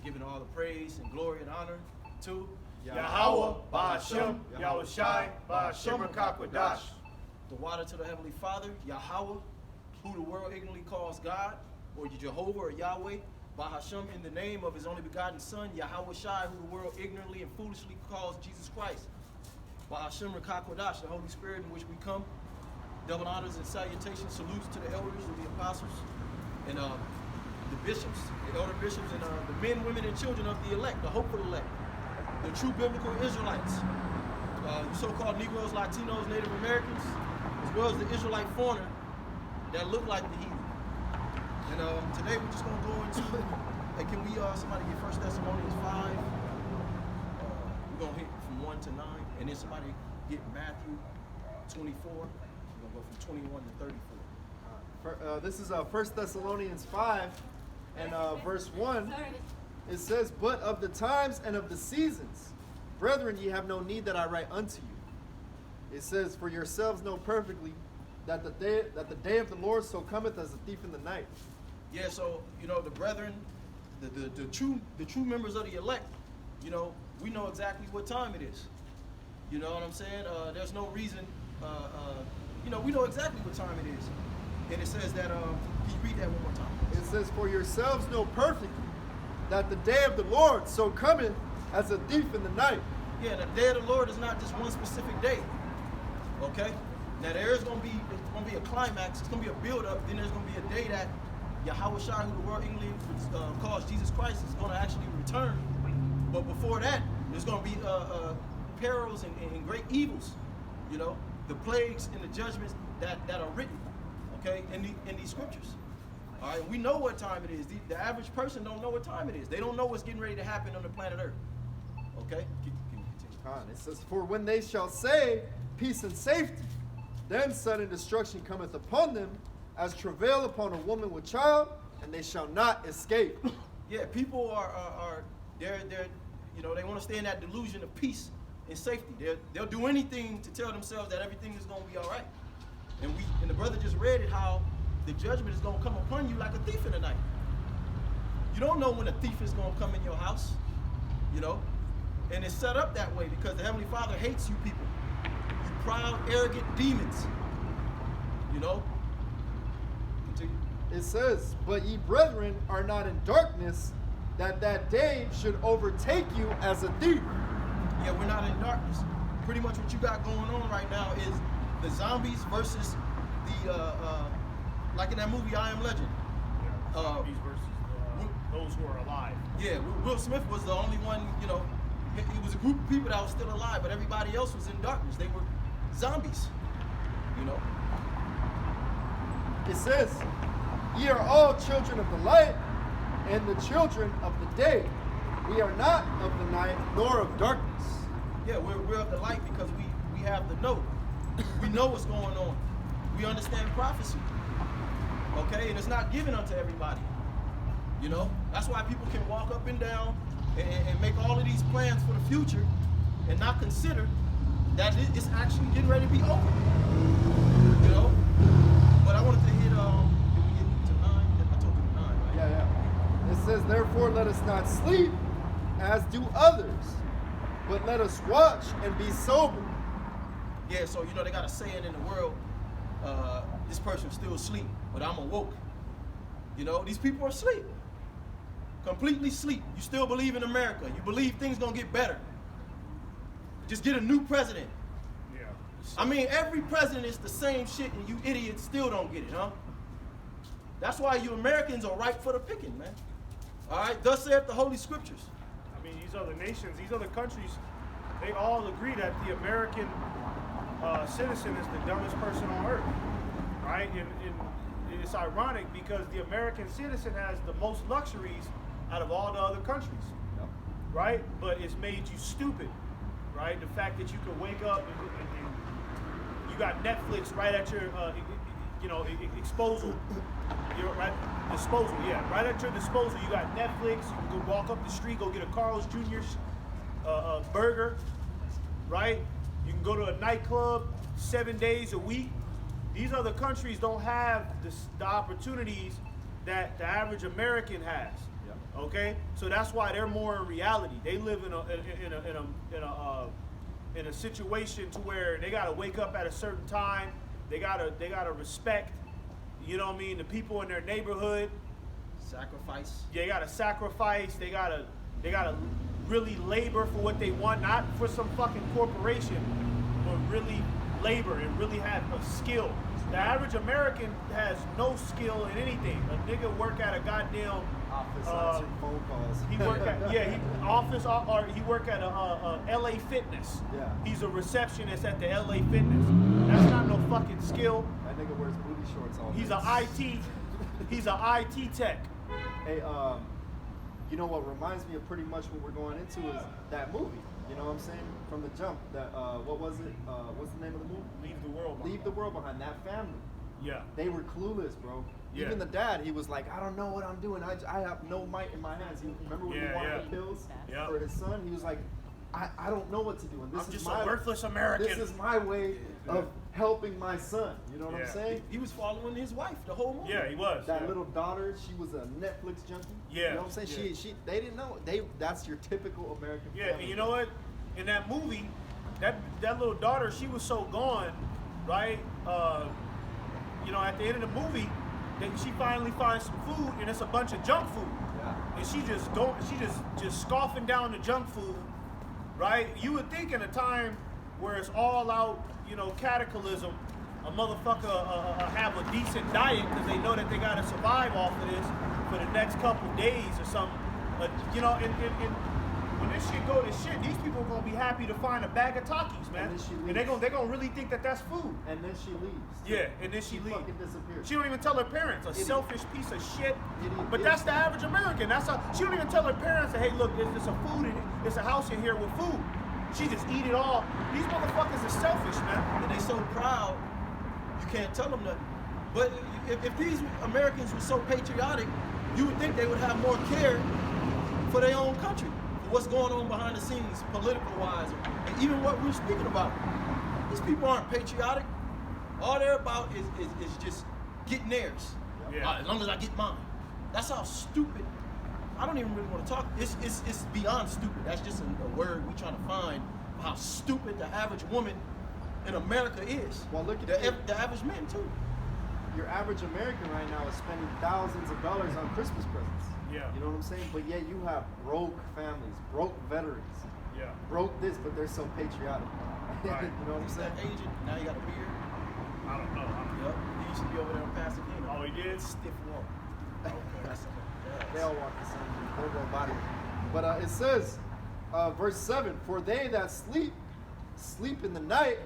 giving all the praise and glory and honor to Yahweh, Ba'ashem, Yahushai, Ba'ashem Rakakwadash. the water to the Heavenly Father, Yahweh, who the world ignorantly calls God, or Jehovah or Yahweh, Ba'ashem, in the name of his only begotten Son, Yahweh Shai, who the world ignorantly and foolishly calls Jesus Christ. Ba'ashem Rakakwadash, the Holy Spirit in which we come. Double honors and salutations, salutes to the elders and the apostles, and the bishops, the elder bishops, and the men, women, and children of the elect, the hopeful elect, the true biblical Israelites, so-called Negroes, Latinos, Native Americans, as well as the Israelite foreigner that look like the heathen. And today we're just going to go into, hey, can we, somebody get 1 Thessalonians 5? We're going to hit from 1 to 9, and then somebody get Matthew 24. We're going to go from 21 to 34. This is 1 Thessalonians 5 and verse 1. It says, "But of the times and of the seasons, brethren, ye have no need that I write unto you." It says, "For yourselves know perfectly that the day of the Lord so cometh as a thief in the night." Yeah, so, the brethren, the true members of the elect, we know exactly what time it is. You know what I'm saying? There's no reason, we know exactly what time it is. And it says that, can you read that one more time? It says, "For yourselves know perfectly that the day of the Lord so cometh as a thief in the night." Yeah, the day of the Lord is not just one specific day. Okay? Now there's gonna be a climax, it's gonna be a build-up, then there's gonna be a day that Yahweh Shai, who the world English calls Jesus Christ, is gonna actually return. But before that, there's gonna be perils and great evils, the plagues and the judgments that are written, okay, in these scriptures. All right, we know what time it is. The average person don't know what time it is. They don't know what's getting ready to happen on the planet Earth. Okay? Can you continue? It says, "For when they shall say peace and safety, then sudden destruction cometh upon them, as travail upon a woman with child, and they shall not escape." Yeah, people they're they want to stay in that delusion of peace and safety. They'll do anything to tell themselves that everything is going to be all right. And the brother just read it, how the judgment is going to come upon you like a thief in the night. You don't know when a thief is going to come in your house, and it's set up that way because the Heavenly Father hates you people. You proud, arrogant demons. Continue. It says, "But ye brethren are not in darkness, that day should overtake you as a thief." Yeah, we're not in darkness. Pretty much what you got going on right now is the zombies versus the like in that movie I Am Legend. Yeah, zombies versus those who are alive. Yeah, Will Smith was the only one, it was a group of people that was still alive, but everybody else was in darkness. They were zombies, It says, "Ye are all children of the light, and the children of the day. We are not of the night, nor of darkness." Yeah, we're of the light because we have the know. We know what's going on. We understand prophecy. Okay, and it's not given unto everybody. That's why people can walk up and down and make all of these plans for the future and not consider that it's actually getting ready to be over. But I wanted to hit, did we get to 9? I told you to 9, right? Yeah. It says, "Therefore let us not sleep as do others, but let us watch and be sober." Yeah, so they got a saying in the world, this person's still asleep, but I'm awoke. These people are asleep. Completely asleep. You still believe in America. You believe things gonna get better. Just get a new president. Yeah. I mean, every president is the same shit and you idiots still don't get it, huh? That's why you Americans are ripe for the picking, man. All right, thus saith the Holy Scriptures. I mean, these other nations, these other countries, they all agree that the American citizen is the dumbest person on earth, right? And it's ironic because the American citizen has the most luxuries out of all the other countries, right? But it's made you stupid, right? The fact that you can wake up and you got Netflix right at your, disposal. Right at your disposal. You got Netflix. You can go walk up the street, go get a Carl's Jr. Burger, right? You can go to a nightclub 7 days a week. These other countries don't have the opportunities that the average American has. Yeah. Okay, so that's why they're more in reality. They live in a situation to where they gotta wake up at a certain time. They gotta respect, you know what I mean, the people in their neighborhood. Sacrifice. They gotta sacrifice. They gotta really labor for what they want, not for some fucking corporation, but really labor and really have a skill. The average American has no skill in anything. A nigga work at a goddamn Office answering phone calls. he work at he work at a LA Fitness. Yeah. He's a receptionist at the LA Fitness. That's not no fucking skill. That nigga wears booty shorts all day. He's an IT tech. Hey, you know what reminds me of pretty much what we're going into is that movie. You know what I'm saying? From the jump. That what was it? What's the name of the movie? Leave the world behind. Leave the World Behind. That family. Yeah. They were clueless, bro. Yeah. Even the dad, he was like, I don't know what I'm doing. I have no might in my hands. You remember when he wanted the pills for his son? He was like, I don't know what to do. And this I'm is just my a worthless American. This is my way of helping my son. You know what I'm saying? He was following his wife the whole movie. Yeah, he was. That little daughter, she was a Netflix junkie. Yeah. You know what I'm saying? She they didn't know. That's your typical American Yeah, family. and you know what? In that movie, that little daughter, she was so gone, right? You know, at the end of the movie, she finally finds some food, and it's a bunch of junk food. Yeah. And she just scoffing down the junk food, right? You would think in a time where it's all out, you know, cataclysm, a motherfucker have a decent diet because they know that they gotta survive off of this for the next couple days or something. You know, and when this shit go to shit, these people are gonna be happy to find a bag of Takis, man. And then she And they're gonna really think that that's food. And then she leaves. Yeah, and then she leaves. fucking disappears. She don't even tell her parents. A Idiot. selfish piece of shit. Idiot. But that's the average American. That's how she don't even tell her parents that, hey, look, there's a food in it. There's a house in here with food. She just eat it all. These motherfuckers are selfish, man. And they so proud, you can't tell them nothing. But if these Americans were so patriotic, you would think they would have more care for their own country, for what's going on behind the scenes, political-wise, and even what we're speaking about. These people aren't patriotic. All they're about is just getting theirs. Yeah. As long as I get mine. That's how stupid. I don't even really want to talk. It's beyond stupid. That's just a word we're trying to find for how stupid the average woman in America is. Well, look at the average man too. Your average American right now is spending thousands of dollars on Christmas presents. Yeah. You know what I'm saying? But yet you have broke families, broke veterans, Yeah. broke this, but they're so patriotic. Right. You know what I'm That saying? agent, now you got a beard. I don't know. Yep. He used to be over there in Pasadena. Oh, he did? Stiff walk. Okay. They all walk the same. They're robotic. But it says, verse 7, for they that sleep, sleep in the night,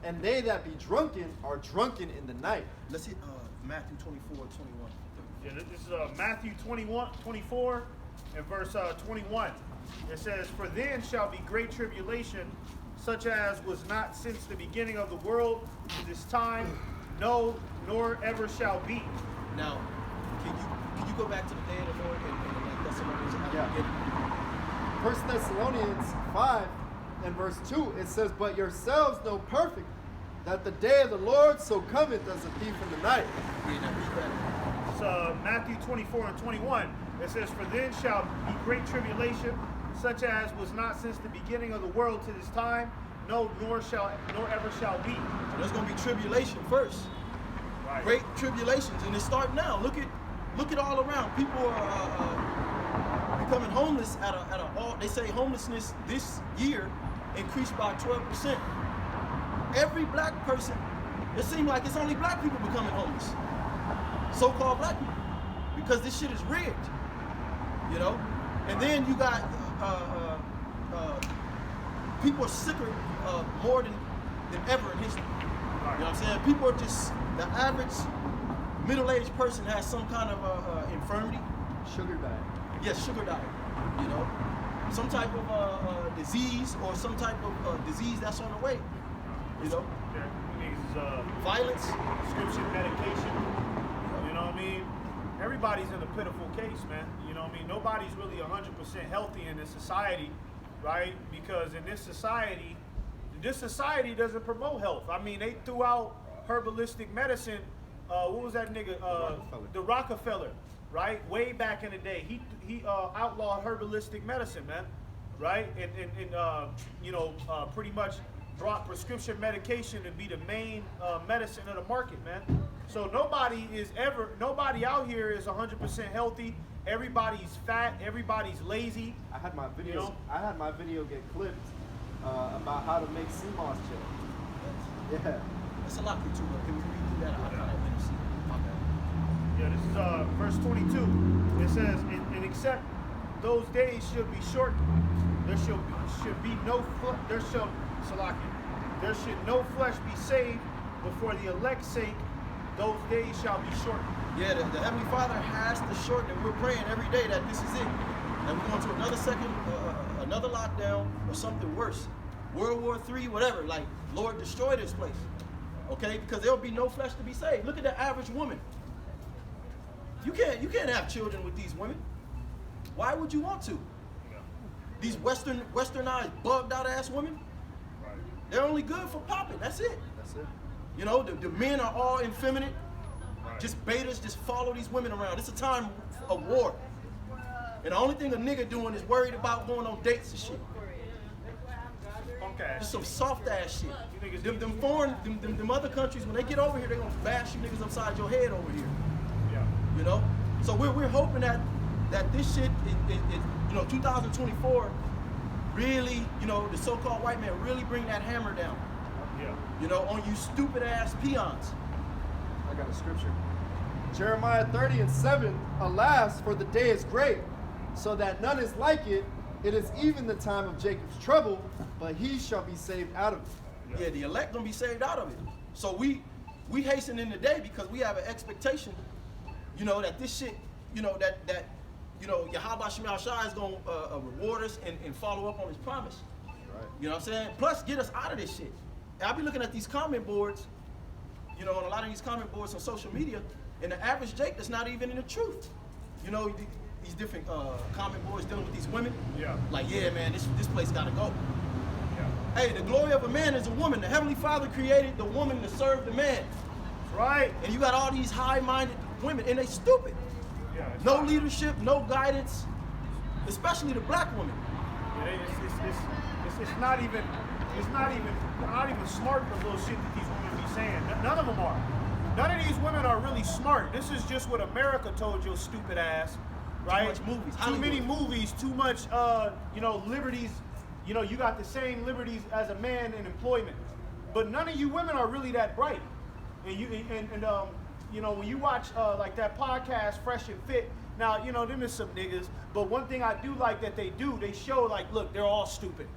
and they that be drunken are drunken in the night. Let's hit Matthew 24, 21. Yeah, this is Matthew 24 and verse 21. It says, for then shall be great tribulation, such as was not since the beginning of the world to this time, no, nor ever shall be. Now, can you go back to the day of the Lord and Thessalonians? Yeah. 1 Thessalonians 5 and verse 2, it says, but yourselves know perfect that the day of the Lord so cometh as a thief in the night. Yeah, now read that. It's Matthew 24 and 21. It says, for then shall be great tribulation, such as was not since the beginning of the world to this time, no, nor ever shall be. So there's going to be tribulation first. Right. Great tribulations, and it's starting now. Look at all around. People are becoming homeless they say homelessness this year increased by 12%. Every black person, it seems like it's only black people becoming homeless. So-called black people. Because this shit is rigged. You know? And then you got people are sicker more than ever in history. You know what I'm saying? People are just, the average middle-aged person has some kind of infirmity. Sugar diet. Yes, sugar diet. You know? Some type of disease or some type of disease that's on the way. You know? Violence. Prescription medication. You know what I mean? Everybody's in a pitiful case, man. You know what I mean? Nobody's really 100% healthy in this society, right? Because in this society doesn't promote health. I mean, they threw out herbalistic medicine. What was that nigga? Rockefeller. The Rockefeller. right? Way back in the day, he outlawed herbalistic medicine, man, right? And pretty much brought prescription medication to be the main medicine of the market, man. So nobody out here is 100% healthy. Everybody's fat. Everybody's lazy. I had my video get clipped about how to make sea moss gel. Yeah. That's a lot for too, but can we read through that? I kind of want to see. My bad. Yeah, this is verse 22. It says, and except those days should be shortened, there should be no there should no flesh be saved, but for the elect's sake, those days shall be shortened. Yeah, the Heavenly Father has to shorten it. We're praying every day that this is it. And we're going to another lockdown or something worse. World War III, whatever. Like, Lord, destroy this place. Okay? Because there'll be no flesh to be saved. Look at the average woman. You can't have children with these women. Why would you want to? These westernized, bugged out ass women, they're only good for popping. That's it. That's it. You know, the men are all effeminate. Just betas, just follow these women around. It's a time of war. And the only thing a nigga doing is worried about going on dates and shit. Punk ass. Just some soft ass shit. You niggas Them other countries, when they get over here, they're gonna bash you niggas upside your head over here. Yeah. You know? So we're hoping that this shit, 2024, really, the so-called white man really bring that hammer down. Yeah. On you stupid ass peons. I got a scripture. Jeremiah 30:7. Alas, for the day is great, so that none is like it. It is even the time of Jacob's trouble, but he shall be saved out of it. Yeah, the elect gonna be saved out of it. So we hasten in the day because we have an expectation, that this shit, that Yahweh Shema Shai is gonna reward us and follow up on his promise. Right. You know what I'm saying? Plus, get us out of this shit. And I be looking at these comment boards, on a lot of these comment boards on social media, and the average Jake that's not even in the truth. These different comment boards dealing with these women. Yeah. Like, yeah, man, this place gotta go. Yeah. Hey, the glory of a man is a woman. The Heavenly Father created the woman to serve the man. That's right. And you got all these high-minded women, and they stupid. Yeah. No leadership, no guidance, especially the black woman. Yeah, it's not even smart, the little shit that these women be saying. None of them are. None of these women are really smart. This is just what America told your stupid ass, right? Too much movies. Too many movies. Too much, liberties. You got the same liberties as a man in employment, but none of you women are really that bright. And when you watch like that podcast, Fresh and Fit. Now, them is some niggas, but one thing I do like that they show, like, look, they're all stupid.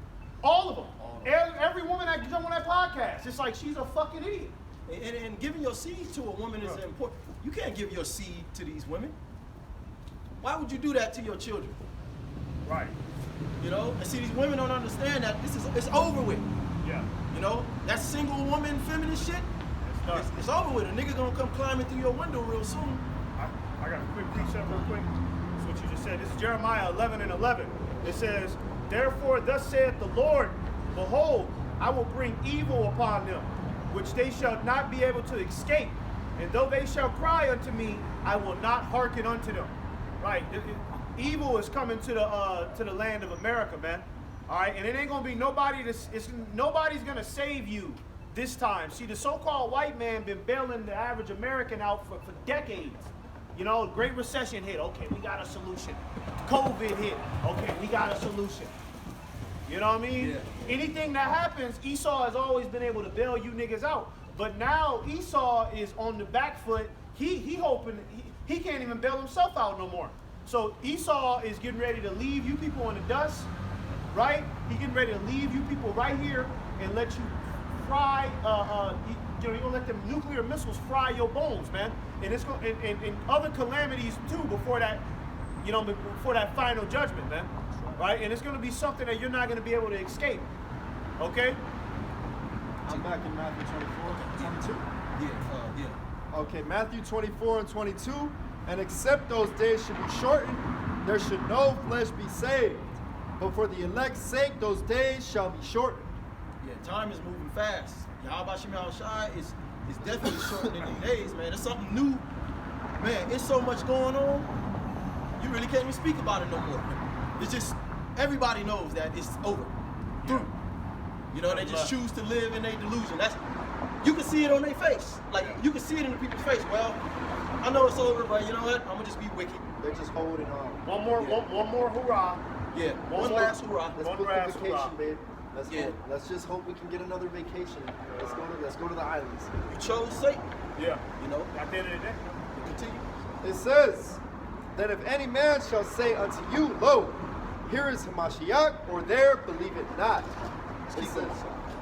All of them. Every woman that comes on that podcast, it's like she's a fucking idiot. And giving your seed to a woman is important. You can't give your seed to these women. Why would you do that to your children? Right. And see, these women don't understand that it's over with. Yeah. That single woman feminist shit, it's over with. A nigga gonna come climbing through your window real soon. I got a quick precept real quick. That's what you just said. This is Jeremiah 11:11. It says, therefore thus saith the Lord, behold, I will bring evil upon them, which they shall not be able to escape. And though they shall cry unto me, I will not hearken unto them. Right? Evil is coming to the land of America, man. All right, and it ain't gonna be nobody's gonna save you this time. See, the so-called white man been bailing the average American out for decades. Great Recession hit. Okay, we got a solution. COVID hit. Okay, we got a solution. You know what I mean? Yeah. Anything that happens, Esau has always been able to bail you niggas out. But now Esau is on the back foot. He hoping he can't even bail himself out no more. So Esau is getting ready to leave you people in the dust, right? He getting ready to leave you people right here and let you fry. You're gonna let them nuclear missiles fry your bones, man. And it's gonna and other calamities too before that, before that final judgment, man. Right? And it's gonna be something that you're not gonna be able to escape. Okay? I'm back in Matthew 24:22. Yeah. Okay, Matthew 24:22. And except those days should be shortened, there should no flesh be saved. But for the elect's sake, those days shall be shortened. Yeah, time is moving fast. Yahweh Shema Shai is definitely shortening the days, man. It's something new. Man, it's so much going on. can't even speak about it no more. It's just everybody knows that it's over. Through. You know, they just choose to live in their delusion. You can see it on their face. Like you can see it in the people's face. Well, I know it's over, but you know what? I'm gonna just be wicked. They're just holding on. One more hoorah. Yeah, one last hoorah. Let's One book the last vacation, hurrah. babe. Let's just hope we can get another vacation. Let's go to the islands. You chose Satan. Yeah. You know. At the end of the day. Continue. It says that if any man shall say unto you, Lo, here is Hamashiach, or there, believe it not. It says,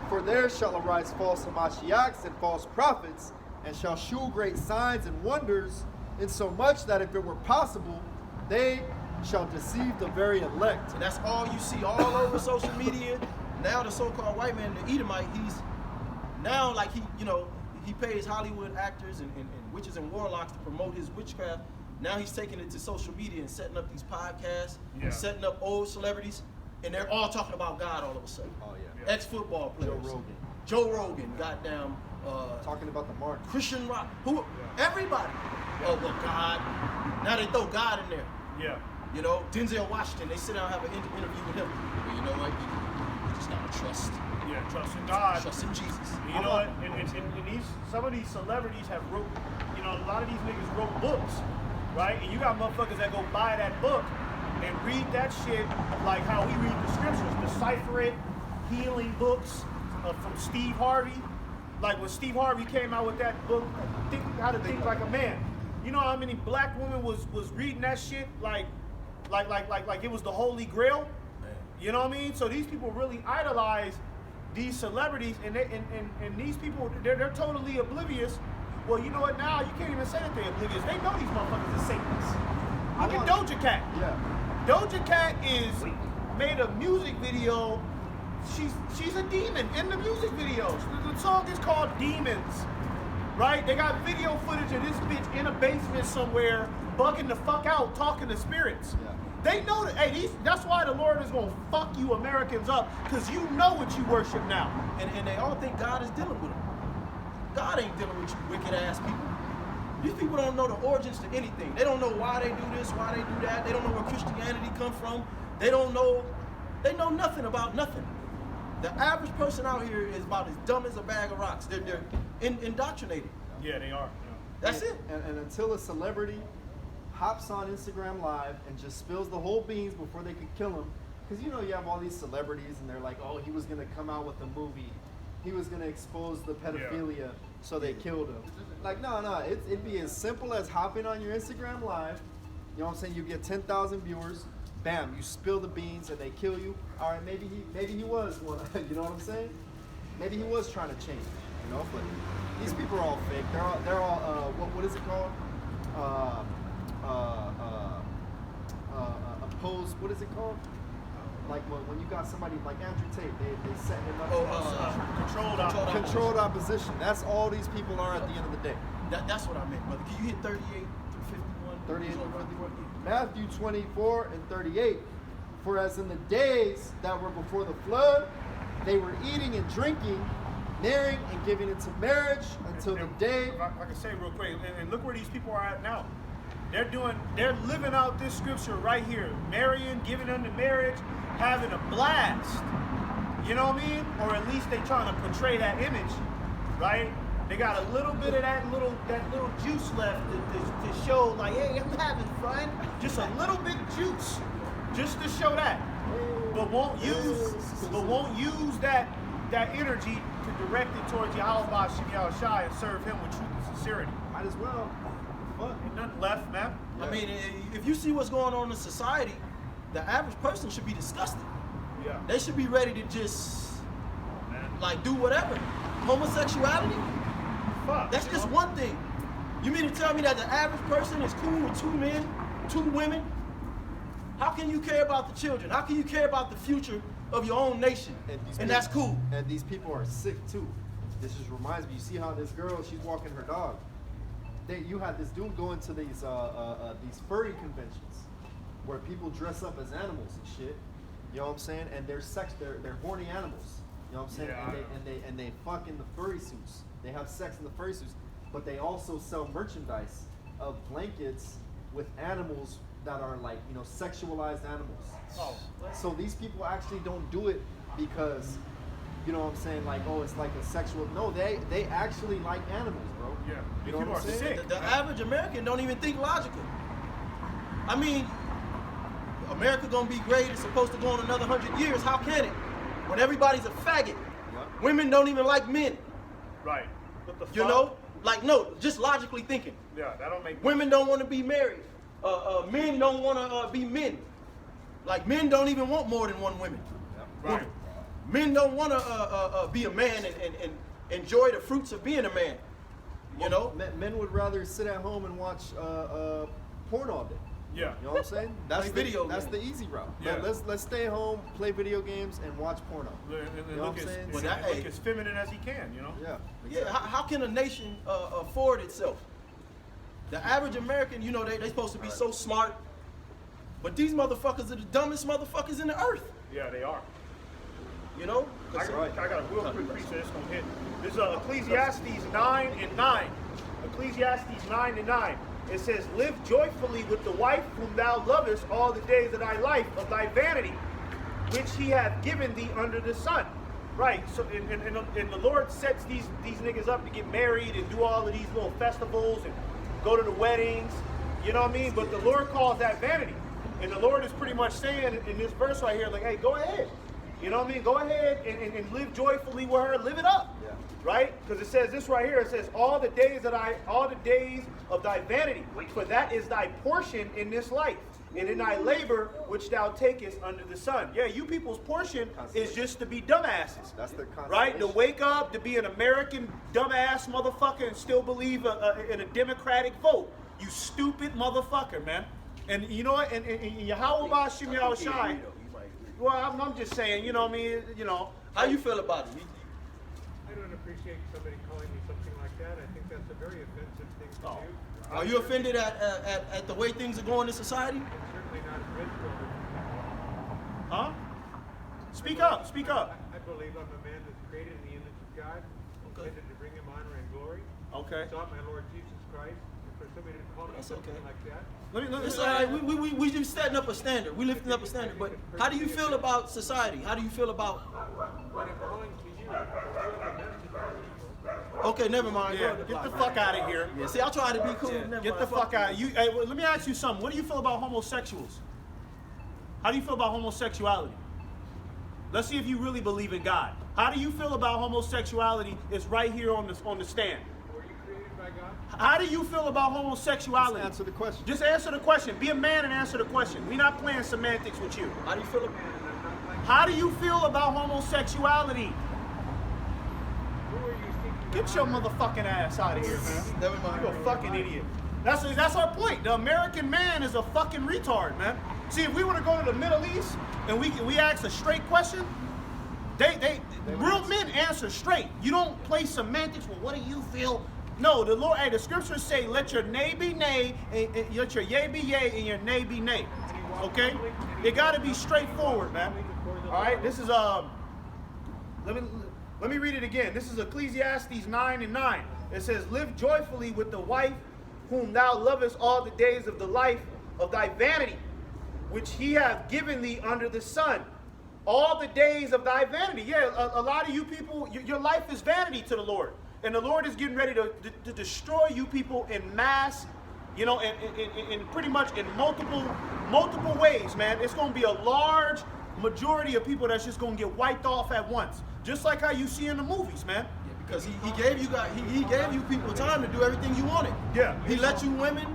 for there shall arise false Hamashiachs and false prophets, and shall shew great signs and wonders, insomuch that if it were possible, they shall deceive the very elect. And that's all you see all over social media. Now the so-called white man, the Edomite, he's now like he pays Hollywood actors and witches and warlocks to promote his witchcraft. Now he's taking it to social media and setting up these podcasts, setting up old celebrities, and they're all talking about God all of a sudden. Oh yeah. Ex-football players. Joe Rogan. Joe Rogan, goddamn. Talking about the mark. Christian rock. Everybody. Oh, well, God. Now they throw God in there. Yeah. You know, Denzel Washington, they sit down and have an interview with him. Well, you know what? You just gotta trust. Yeah, trust in God. Trust in Jesus. You know what? And some of these celebrities have wrote, a lot of these niggas wrote books, right? And you got motherfuckers that go buy that book and read that shit like how we read the scriptures, decipher it, healing books from Steve Harvey. Like when Steve Harvey came out with that book, How to Think Like a Man. You know how many black women was reading that shit like it was the Holy Grail? You know what I mean? So these people really idolize these celebrities, and these people they're totally oblivious. Well, you know what? Now you can't even say that they're oblivious. They know these motherfuckers are Satanists. Look at Doja Cat. Yeah. Doja Cat made a music video. She's a demon in the music video. The song is called Demons, right? They got video footage of this bitch in a basement somewhere, bugging the fuck out, talking to spirits. Yeah. They know that. Hey, that's why the Lord is gonna fuck you Americans up, because you know what you worship now. And they all think God is dealing with them. God ain't dealing with you wicked ass people. These people don't know the origins to anything. They don't know why they do this, why they do that. They don't know where Christianity come from. They know nothing about nothing. The average person out here is about as dumb as a bag of rocks. They're indoctrinated. Yeah, they are. That's it. And until a celebrity hops on Instagram Live and just spills the whole beans before they can kill him, because you have all these celebrities and they're like, oh, he was gonna come out with a movie, he was gonna expose the pedophilia, so they killed him. Like, no, it'd be as simple as hopping on your Instagram Live. You know what I'm saying? You get 10,000 viewers. Bam, you spill the beans and they kill you. All right, maybe he was one. You know what I'm saying? Maybe he was trying to change. But these people are all fake. They're all what is it called? Opposed. What is it called? Like when you got somebody like Andrew Tate, they set him up. Controlled opposition. That's all these people are at the end of the day. That's what I meant, brother. Can you hit 38 through 51? 38 through 51. Matthew 24 and 38. For as in the days that were before the flood, they were eating and drinking, marrying and giving into marriage until the day. If I can say real quick, and look where these people are at now. They're living out this scripture right here. Marrying, giving unto marriage, having a blast. You know what I mean? Or at least they trying to portray that image, right? They got a little bit of that little juice left to show like, hey, I'm having fun. Just a little bit juice, just to show that. But won't use that energy to direct it towards Yahweh Shem Shai and serve him with truth and sincerity. Might as well. Fuck, ain't nothing left, man. I mean, if you see what's going on in society, the average person should be disgusted. Yeah. They should be ready to just like do whatever. Homosexuality? Fuck. That's just one thing. You mean to tell me that the average person is cool with 2 men, 2 women? How can you care about the children? How can you care about the future of your own nation? And that's cool. And these people are sick too. This just reminds me. You see how this girl, she's walking her dog. You had this dude going to these furry conventions where people dress up as animals and shit. You know what I'm saying? And they're horny animals. You know what I'm saying? Yeah, and they fuck in the furry suits. They have sex in the furry suits, but they also sell merchandise of blankets with animals that are like, you know, sexualized animals. Oh, So these people actually don't do it because, you know what I'm saying, like, oh, it's like a sexual. No, they actually like animals, bro. yeah. You know People what I'm are saying? sick. The average American don't even think logically. I mean, America gonna be great. It's supposed to go on another 100 years. How can it? When everybody's a faggot. Yep. Women don't even like men. Right. What the fuck? You know? Like, no, just logically thinking. Yeah, that don't make Women don't want to be married. Men don't want to be men. Like, men don't even want more than one woman. Right. Men don't want to be a man and enjoy the fruits of being a man. You know? Men would rather sit at home and watch porn all day. Yeah. You know what I'm saying? That's Play video That's games. the easy route. Yeah. Let's stay home, play video games, and watch porno. And You know look what I'm saying? Well, and that- look as feminine as he can, you know? Yeah. Yeah, how can a nation afford itself? The average American, you know, they supposed to be so smart, but these motherfuckers are the dumbest motherfuckers in the earth. Yeah, they are. You know? I got a real quick piece of this gonna hit. This is Ecclesiastes 9:9. Ecclesiastes 9:9. It says, "Live joyfully with the wife whom thou lovest all the days of thy life, of thy vanity, which he hath given thee under the sun." Right. So, and the Lord sets these niggas up to get married and do all of these little festivals and go to the weddings. You know what I mean? But the Lord calls that vanity. And the Lord is pretty much saying in this verse right here, like, hey, go ahead. You know what I mean? Go ahead and live joyfully with her. Live it up. Yeah. Right? Because it says this right here. It says, all the days of thy vanity, for that is thy portion in this life, and in thy labor which thou takest under the sun. Yeah, you people's portion is just to be dumbasses. That's their right? To consolation. wake up, to be an American dumbass motherfucker and still believe in a democratic vote. You stupid motherfucker, man. And you know what? And Yahweh Bashim Yahweh Shai. Well, I'm just saying, you know what I mean? You know. How you feel about it? I don't appreciate somebody calling me something like that. I think that's a very offensive thing to Oh. do. Are you offended at the way things are going in society? And certainly not a bridge builder. Huh? Speak up, speak up. I believe I'm a man that's created in the image of God, Okay. intended to bring him honor and glory. Okay. Sought my Lord Jesus Christ. And for somebody to call me That's something okay. like that, It's all right. We just setting up a standard. We lifting up a standard. But how do you feel about society? How do you feel about? what I'm calling to you, you're the message to people. Okay, never mind. Yeah, get the fuck out of here. Yeah, see, I try to be cool. Never Get mind. the fuck out. You. Hey, well, let me ask you something. What do you feel about homosexuals? How do you feel about homosexuality? Let's see if you really believe in God. How do you feel about homosexuality? It's right here on the stand. Were you created by God? How do you feel about homosexuality? Just answer the question. Just answer the question. Be a man and answer the question. We're not playing semantics with you. How do you feel about? And I'm not like, How do you feel about homosexuality? who are you seeking? Get your motherfucking ass out of here, man. Never mind. You're a fucking idiot. That's our point. The American man is a fucking retard, man. See, if we were to go to the Middle East and we ask a straight question, they real men answer straight. You don't play semantics. Well, what do you feel? No, the Lord. Hey, the scriptures say, "Let your nay be nay, and let your yea be yea, and your nay be nay." Okay, it got to be straightforward, man. All right, this is Let me read it again. This is Ecclesiastes 9:9. It says, "Live joyfully with the wife whom thou lovest all the days of the life of thy vanity, which he hath given thee under the sun." All the days of thy vanity. Yeah, a lot of you people, your life is vanity to the Lord. And the Lord is getting ready to destroy you people in mass, you know, in pretty much in multiple ways, man. It's going to be a large majority of people that's just going to get wiped off at once. Just like how you see in the movies, man. Yeah, because he gave you guys, he gave you people time to do everything you wanted. Yeah. He let you women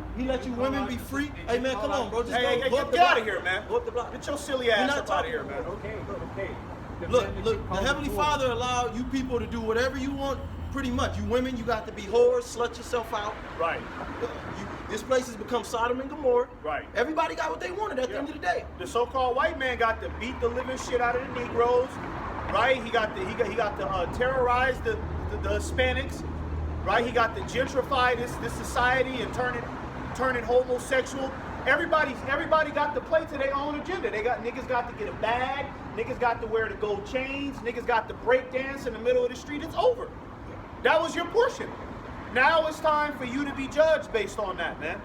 be free. Hey man, come on, bro. Just Hey, go up the get out block. of here, man. Go up the block. Get your silly ass not up out of talking- here, man. Okay. Look, the Heavenly Father allowed you people to do whatever you want, pretty much. You women, you got to be whores, slut yourself out. Right. This place has become Sodom and Gomorrah. Right. Everybody got what they wanted at the end of the day. The so-called white man got to beat the living shit out of the Negroes, right? He got to terrorize the Hispanics, right? He got to gentrify this society and turn it homosexual. Everybody got to play to their own agenda. Niggas got to get a bag. Niggas got to wear the gold chains. Niggas got to break dance in the middle of the street. It's over. That was your portion. Now it's time for you to be judged based on that, man.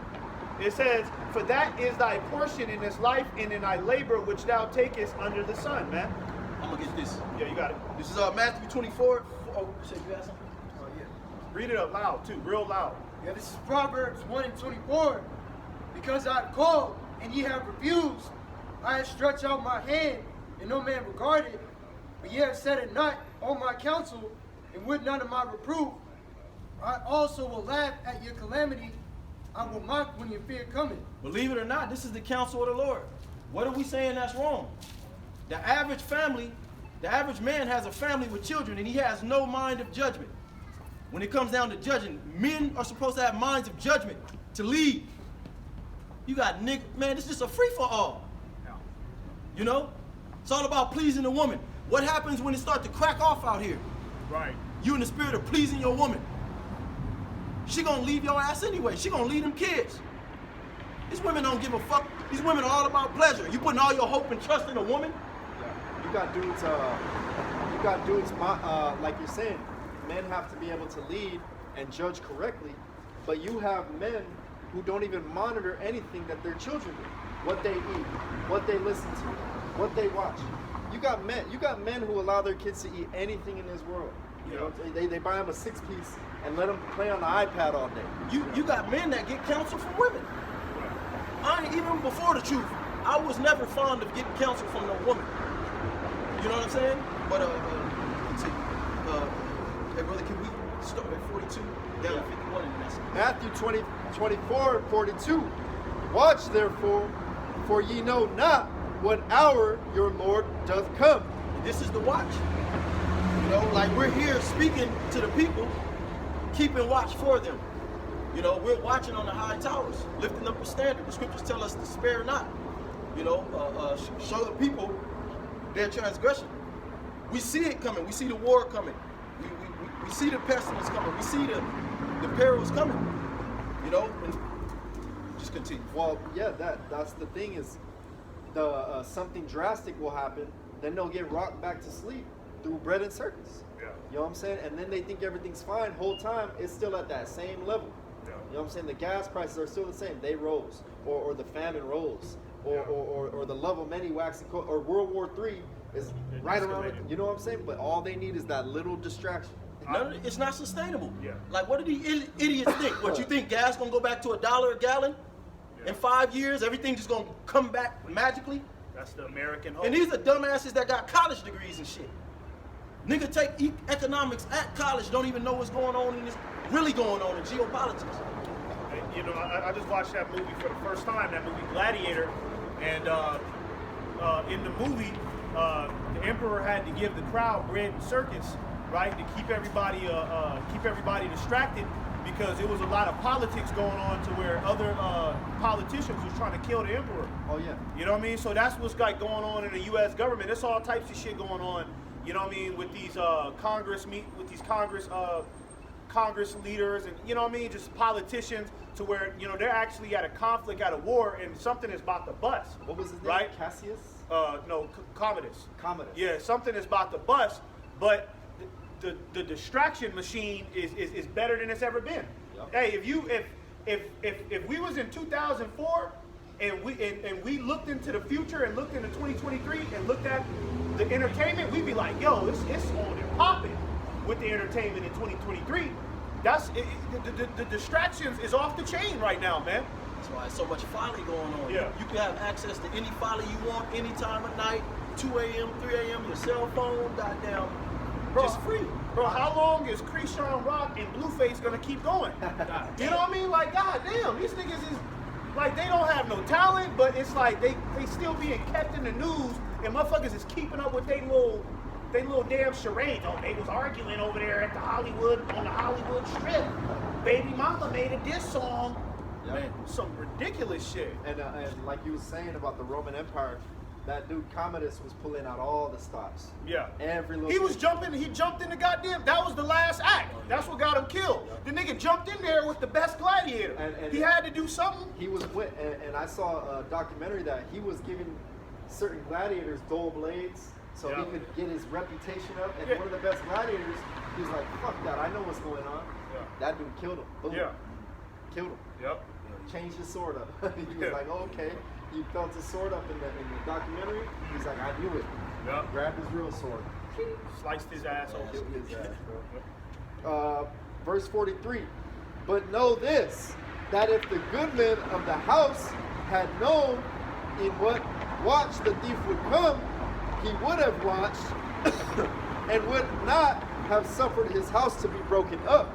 It says, for that is thy portion in this life and in thy labor which thou takest under the sun, man. I'm gonna get this. Yeah, you got it. This is Matthew 24. Oh, say you got something? Oh, yeah. Read it up loud too, real loud. Yeah, this is Proverbs 1:24. Because I called and ye have refused, I have stretched out my hand and no man regarded, but ye have set it not on my counsel and would none of my reproof. I also will laugh at your calamity. I will mock when your fear cometh. Believe it or not, this is the counsel of the Lord. What are we saying that's wrong? The average family, the average man has a family with children and he has no mind of judgment. When it comes down to judging, men are supposed to have minds of judgment to lead. You got man, it's just a free-for-all. You know? It's all about pleasing a woman. What happens when it starts to crack off out here? Right. You in the spirit of pleasing your woman. She gonna leave your ass anyway. She gonna leave them kids. These women don't give a fuck. These women are all about pleasure. You putting all your hope and trust in a woman? Yeah. You got dudes, like you're saying, men have to be able to lead and judge correctly, but you have men who don't even monitor anything that their children do. What they eat, what they listen to, what they watch. You got men who allow their kids to eat anything in this world. You know, they buy them a 6-piece and let them play on the iPad all day. You got men that get counsel from women. Even before the truth, I was never fond of getting counsel from no woman. You know what I'm saying? But let's see. Hey brother, can we start at 42 down to 51 and that's Matthew 24:42. Watch therefore, for ye know not what hour your Lord doth come. this is the watch. You know, like we're here speaking to the people, keeping watch for them. You know, we're watching on the high towers, lifting up the standard. The scriptures tell us to spare not. You know, show the people their transgression. We see it coming. We see the war coming. We see the pestilence coming. We see the perils coming. You know, and just continue. Well, yeah, that's the thing is, something drastic will happen, then they'll get rocked back to sleep through bread and circus. Yeah. You know what I'm saying? And then they think everything's fine. Whole time it's still at that same level. Yeah. You know what I'm saying? The gas prices are still the same. They rose, or the famine rose, or the love of many waxing cold, or World War III is right around it. You know what I'm saying? But all they need is that little distraction. It's not sustainable. Yeah. Like, what do these idiots think? What, you think gas gonna go back to $1 a gallon? Yeah. In 5 years, everything just gonna come back magically? That's the American hope. And these are dumbasses that got college degrees and shit. Nigga take economics at college, don't even know what's going on in this, really going on in geopolitics. You know, I just watched that movie for the first time, that movie Gladiator, and in the movie, the emperor had to give the crowd bread and circus, right, to keep everybody distracted, because there was a lot of politics going on to where other politicians was trying to kill the emperor. Oh yeah. You know what I mean? So that's what's like going on in the U.S. government. There's all types of shit going on. You know what I mean? With these Congress leaders, and you know what I mean, just politicians, to where, you know, they're actually at a conflict, at a war, and something is about to bust. What was his name? Right? Cassius? No, Commodus. Commodus. Yeah, something is about to bust, but the distraction machine is better than it's ever been. Yep. Hey, if we was in 2004 and we looked into the future and looked into 2023 and looked at the entertainment, we'd be like, yo, it's on and popping with the entertainment in 2023. The distractions is off the chain right now, man. That's why there's so much folly going on. Yeah. You can have access to any folly you want, any time of night, 2 a.m., 3 a.m., your cell phone, goddamn, just free. Bro, how long is Krishan Rock and Blueface gonna keep going? You know what I mean? Like, goddamn, these niggas is like, they don't have no talent, but it's like they still being kept in the news, and motherfuckers is keeping up with they little damn charades. Oh, they was arguing over there at on the Hollywood Strip. Baby mama made a diss song. Yep. Man, some ridiculous shit. And like you was saying about the Roman Empire, that dude Commodus was pulling out all the stops. Yeah. Every little He was thing. jumping, he jumped in the goddamn, that was the last act. That's what got him killed. The nigga jumped in there with the best gladiator. And he had to do something. He was and I saw a documentary that he was giving certain gladiators dull blades so Yeah. he could get his reputation up. And Yeah. one of the best gladiators, he was like, fuck that, I know what's going on. Yeah. That dude killed him. Boom. Yeah. Killed him. Yep. changed his sword up. He was like, oh, okay. He felt his sword up in the documentary. He's like, I knew it. Yep. Grabbed his real sword. Sliced his ass open. Killed his ass, bro. Verse 43. But know this, that if the good men of the house had known in what watch the thief would come, he would have watched and would not have suffered his house to be broken up.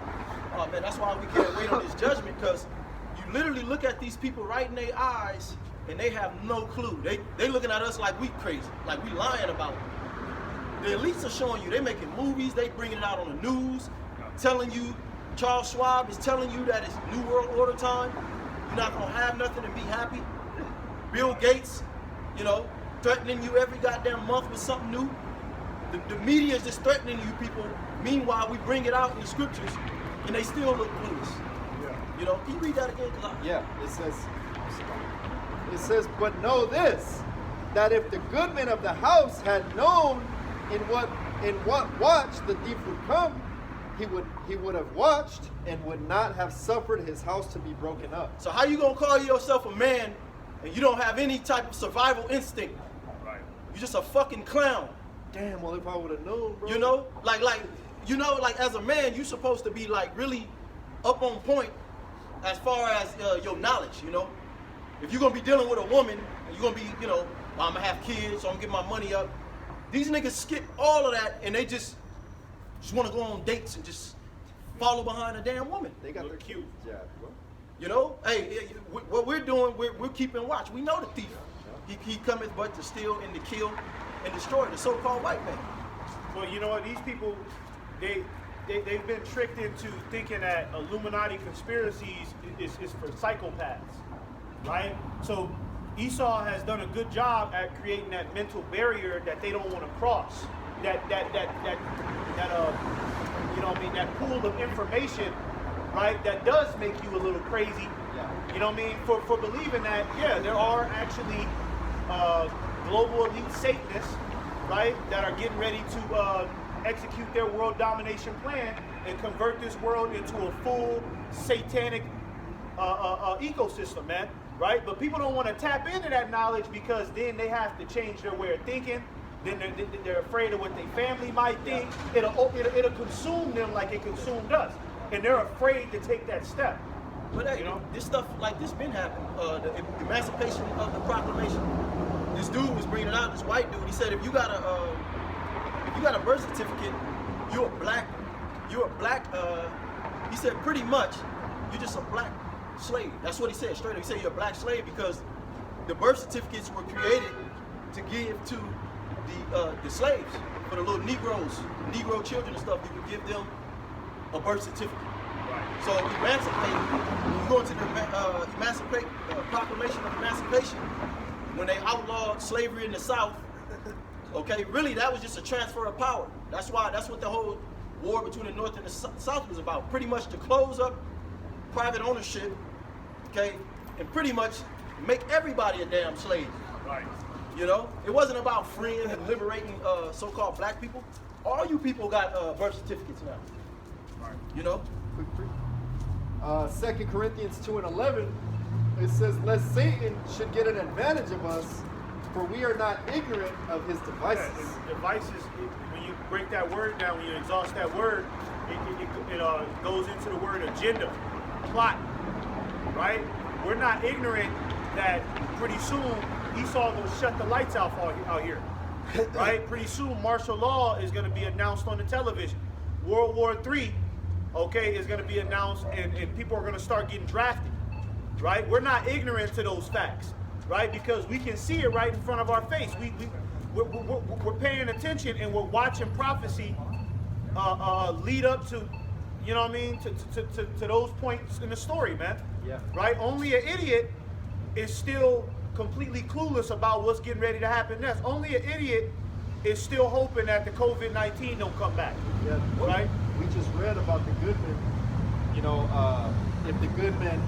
Oh man, that's why we can't wait on this judgment, because you literally look at these people right in their eyes and they have no clue. They looking at us like we crazy, like we lying about it. The elites are showing you, they making movies, they bringing it out on the news, telling you, Charles Schwab is telling you that it's New World Order time. You're not gonna have nothing and be happy. Bill Gates, you know, threatening you every goddamn month with something new. The media is just threatening you people. Meanwhile, we bring it out in the scriptures and they still look clueless. Yeah. You know, can you read that again? Yeah, it says, but know this, that if the good men of the house had known in what watch the thief would come, he would have watched and would not have suffered his house to be broken up. So how you gonna call yourself a man and you don't have any type of survival instinct? Right. You're just a fucking clown. Damn, well if I would have known, bro. You know, like as a man, you're supposed to be like really up on point as far as your knowledge. You know, if you're gonna be dealing with a woman and you're gonna be, you know, I'm gonna have kids, so I'm gonna get my money up. These niggas skip all of that and they just want to go on dates and just follow behind a damn woman. They got Look their cute. Yeah, bro. You know, hey, what we're doing, we're keeping watch. We know the thief. He cometh but to steal and to kill and destroy, the so-called white man. Well, you know what? These people, they've been tricked into thinking that Illuminati conspiracies is for psychopaths, right? So Esau has done a good job at creating that mental barrier that they don't want to cross. That you know what I mean, that pool of information, right, that does make you a little crazy. Yeah. You know what I mean? For believing that, yeah, there are actually global elite Satanists, right, that are getting ready to execute their world domination plan and convert this world into a full satanic ecosystem, man, right? But people don't want to tap into that knowledge because then they have to change their way of thinking. Then they're afraid of what their family might think. It'll consume them like it consumed us, and they're afraid to take that step. But hey, You know? this stuff like this been happening. The emancipation of the proclamation. This dude was bringing it out. This white dude. He said, if you got a birth certificate, you're a black. He said, pretty much, you're just a black slave. That's what he said straight up. He said you're a black slave because the birth certificates were created to give to the slaves, for the little Negro children and stuff. You could give them a birth certificate. Right. So when you go into the Proclamation of Emancipation, when they outlawed slavery in the South, okay, really that was just a transfer of power. That's what the whole war between the North and the South was about. Pretty much to close up private ownership, okay, and pretty much make everybody a damn slave. Right. You know, it wasn't about freeing and liberating so-called black people. All you people got birth certificates now. Right. You know. Quick free. 2 Corinthians 2:11, it says, lest Satan should get an advantage of us, for we are not ignorant of his devices. Yeah, and devices, when you break that word down, when you exhaust that word, it goes into the word agenda, plot, right? We're not ignorant that pretty soon Esau will shut the lights out here, right? Pretty soon martial law is going to be announced on the television. World War III, okay, is going to be announced, and people are going to start getting drafted, right? We're not ignorant to those facts, right? Because we can see it right in front of our face. We're paying attention and we're watching prophecy lead up to, you know what I mean, to those points in the story, man. Yeah. Right? Only an idiot is still completely clueless about what's getting ready to happen next. Only an idiot is still hoping that the COVID-19 don't come back. Yeah. Right? We just read about the good men. You know, if the good men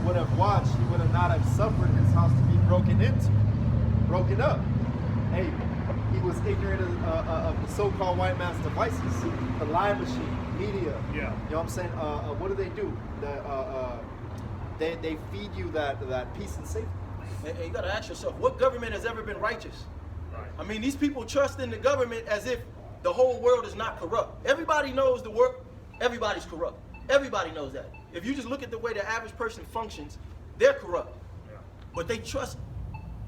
would have watched, he would have not have suffered his house to be broken up. Hey, he was ignorant of the so-called white man's devices, the lie machine, media. Yeah. You know what I'm saying? What do? they feed you that peace and safety. And you got to ask yourself, what government has ever been righteous? Right. I mean, these people trust in the government as if the whole world is not corrupt. Everybody knows the world, everybody's corrupt. Everybody knows that. If you just look at the way the average person functions, they're corrupt. Yeah. But they trust,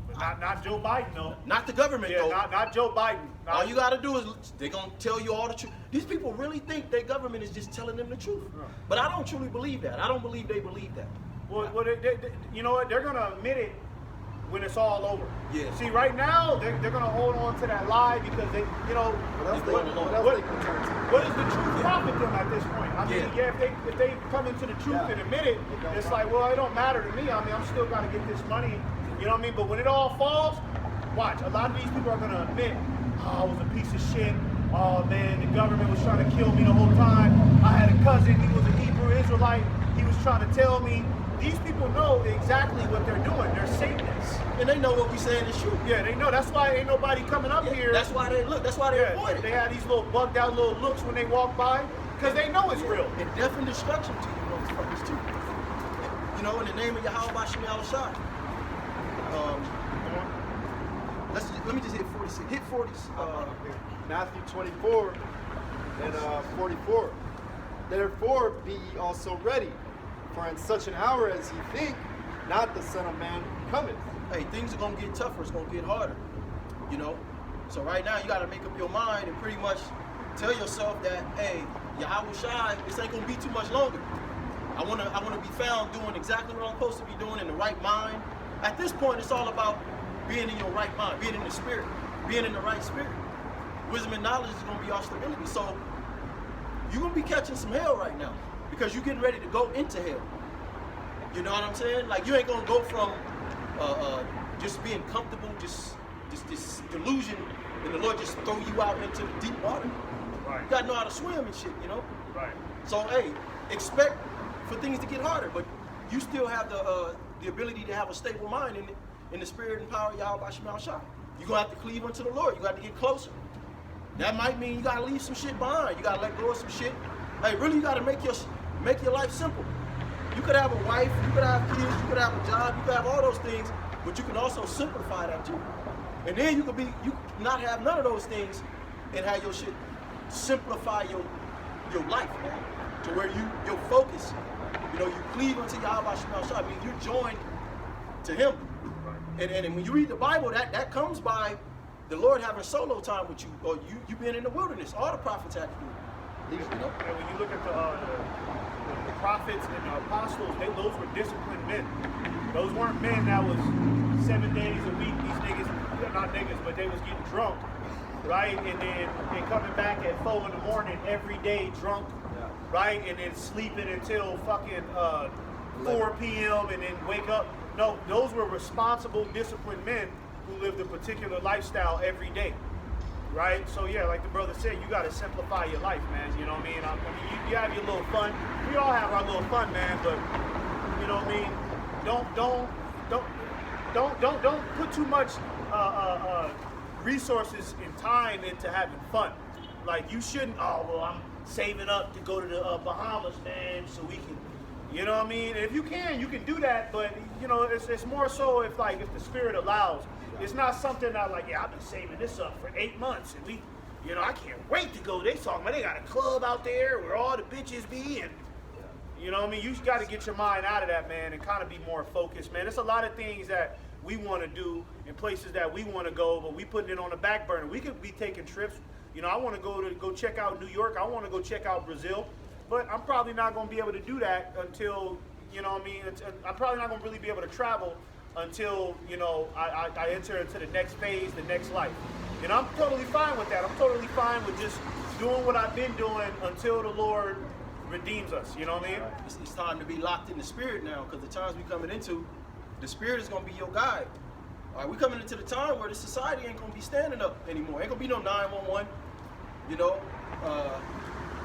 But not Joe Biden, though. not the government, Yeah, though. not Joe Biden. All you got to do is, they're going to tell you all the truth. These people really think their government is just telling them the truth. Yeah. But I don't truly believe that. I don't believe they believe that. Well, you know what? They're gonna admit it when it's all over. Yeah. See, right now they're gonna hold on to that lie because they, you know, What else they can turn to? what does the truth profit them at this point? I mean, Yeah. if they come into the truth Yeah. and admit it, it's like, well, it don't matter to me. I mean, I'm still gonna get this money. You know what I mean? But when it all falls, watch. A lot of these people are gonna admit, oh, I was a piece of shit. Oh man, the government was trying to kill me the whole time. I had a cousin. He was a Hebrew Israelite. He was trying to tell me. These people know exactly what they're doing. They're Satanists. And they know what we're saying is true. Yeah, they know. That's why ain't nobody coming up Yeah, here. that's why they look. That's why they Yeah, avoid it. they have these little bugged out little looks when they walk by because they know it's real. And death and destruction to you motherfuckers too. You know, in the name of Yahweh Bashem Yahushua. Let me just hit 46. Hit 40s. Matthew 24 and 44. Therefore be ye also ready, for in such an hour as ye think, not the Son of Man cometh. Hey, things are gonna get tougher. It's gonna get harder. You know. So right now you gotta make up your mind and pretty much tell yourself that, hey, Yahweh Shai, this ain't gonna be too much longer. I wanna be found doing exactly what I'm supposed to be doing in the right mind. At this point, it's all about being in your right mind, being in the spirit, being in the right spirit. Wisdom and knowledge is gonna be our stability. So you're gonna be catching some hell right now because you're getting ready to go into hell. You know what I'm saying? Like you ain't gonna go from just being comfortable, just this delusion, and the Lord just throw you out into the deep water. Right. You gotta know how to swim and shit, you know. Right. So hey, expect for things to get harder, but you still have the ability to have a stable mind in the spirit and power of Yahweh Shema Shai. You're gonna have to cleave unto the Lord. You got to get closer. That might mean you gotta leave some shit behind. You gotta let go of some shit. Hey, really, you gotta make your life simple. You could have a wife, you could have kids, you could have a job, you could have all those things, but you can also simplify that too. And then you could not have none of those things and have your shit simplify your life, man, to where your focus, you know, you cleave unto Yahweh Shema Shai. I mean, you're joined to Him. And when you read the Bible, that comes by the Lord having solo time with you, or you being in the wilderness. All the prophets had to do it. You know? And when you look at the prophets and the apostles, those were disciplined men. Those weren't men that was 7 days a week. These niggas, not niggas, but they was getting drunk, right? And then they coming back at 4 in the morning every day drunk, right? And then sleeping until fucking 4 p.m. and then wake up. No, those were responsible, disciplined men who lived a particular lifestyle every day. Right? So yeah, like the brother said, you gotta simplify your life, man. You know what I mean? I mean, you have your little fun. We all have our little fun, man, but you know what I mean? Don't put too much resources and time into having fun. Like you shouldn't, oh well, I'm saving up to go to the Bahamas, man, so we can, you know what I mean? And if you can do that, but you know, it's more so if the spirit allows. It's not something that like, yeah, I've been saving this up for 8 months, and you know, I can't wait to go. They talking about they got a club out there where all the bitches be, and you know what I mean? You just got to get your mind out of that, man, and kind of be more focused, man. There's a lot of things that we want to do and places that we want to go, but we putting it on the back burner. We could be taking trips. You know, I want to go check out New York. I want to go check out Brazil, but I'm probably not going to be able to do that until, you know what I mean? I'm probably not going to really be able to travel until, you know, I enter into the next phase, the next life. And I'm totally fine with that. I'm totally fine with just doing what I've been doing until the Lord redeems us. You know what I mean? It's time to be locked in the spirit now, because the times we coming into, the spirit is going to be your guide. All right, we coming into the time where the society ain't going to be standing up anymore. Ain't going to be no 911. You know,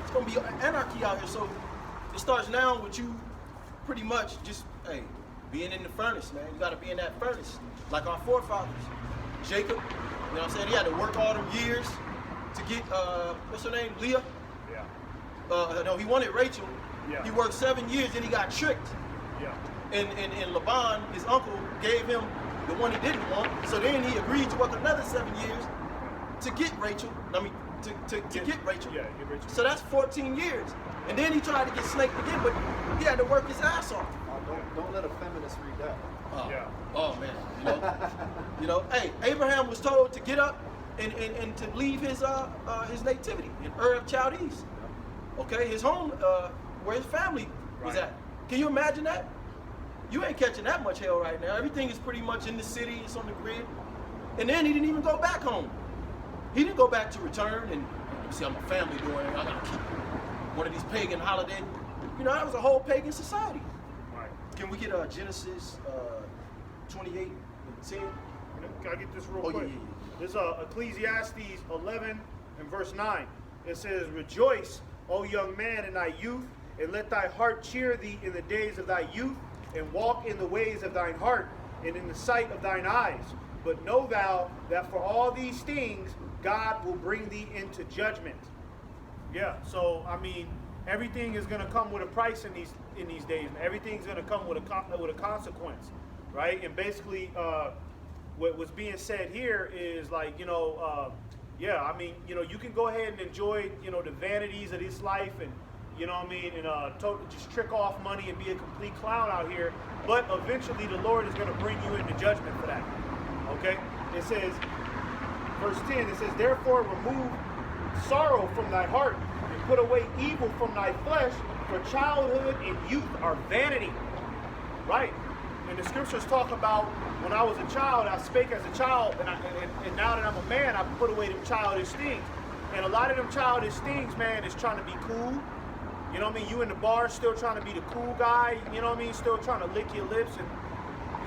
it's going to be anarchy out here. So it starts now with you pretty much just, hey, being in the furnace, man. You got to be in that furnace. Like our forefathers. Jacob, you know what I'm saying? He had to work all them years to get, what's her name? Leah? Yeah. No, he wanted Rachel. Yeah. He worked 7 years, then he got tricked. Yeah. And Laban, his uncle, gave him the one he didn't want. So then he agreed to work another 7 years to get Rachel. I mean, to get Rachel. Yeah, get Rachel. So that's 14 years. And then he tried to get snaked again, but he had to work his ass off. Don't let a feminist read that. Oh, Yeah. oh man, hey, Abraham was told to get up and to leave his nativity in Ur of Chaldees. Okay, his home, where his family was Right. at. Can you imagine that? You ain't catching that much hell right now. Everything is pretty much in the city, it's on the grid. And then he didn't even go back home. He didn't go back to return and see how my family doing. I gotta keep one of these pagan holidays. That was a whole pagan society. Right. Can we get Genesis 28 and 10? Can I get this real Oh, quick? yeah. This is Ecclesiastes 11 and verse 9. It says, "Rejoice, O young man, in thy youth, and let thy heart cheer thee in the days of thy youth, and walk in the ways of thine heart, and in the sight of thine eyes. But know thou that for all these things God will bring thee into judgment." Yeah, so I mean, everything is going to come with a price in these days. Everything's going to come with a consequence, right? And basically, what's being said here is like, yeah, I mean, you can go ahead and enjoy, the vanities of this life, and and just trick off money and be a complete clown out here. But eventually, the Lord is going to bring you into judgment for that. Okay? It says, verse 10. It says, "Therefore remove sorrow from thy heart, and put away evil from thy flesh, for childhood and youth are vanity." Right? And the scriptures talk about when I was a child, I spake as a child, and now that I'm a man, I put away them childish things. And a lot of them childish things, man, is trying to be cool. You know what I mean? You in the bar still trying to be the cool guy, you know what I mean? Still trying to lick your lips and,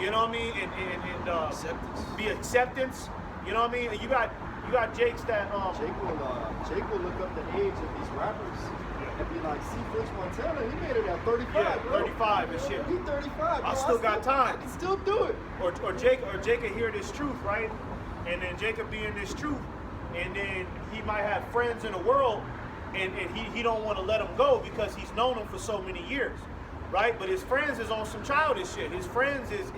you know what I mean? And Acceptance. be acceptance. You know what I mean? And you got Jakes that Jake will look up the age of these rappers and be like, "See, French Montana, he made it at 35, Yeah, bro. 35 and shit. He 35. I bro. still got time. I can still do it." or Jake could hear this truth, right? And then Jacob be in this truth, and then he might have friends in the world, and he don't want to let them go because he's known them for so many years, right? But his friends is on some childish shit. His friends is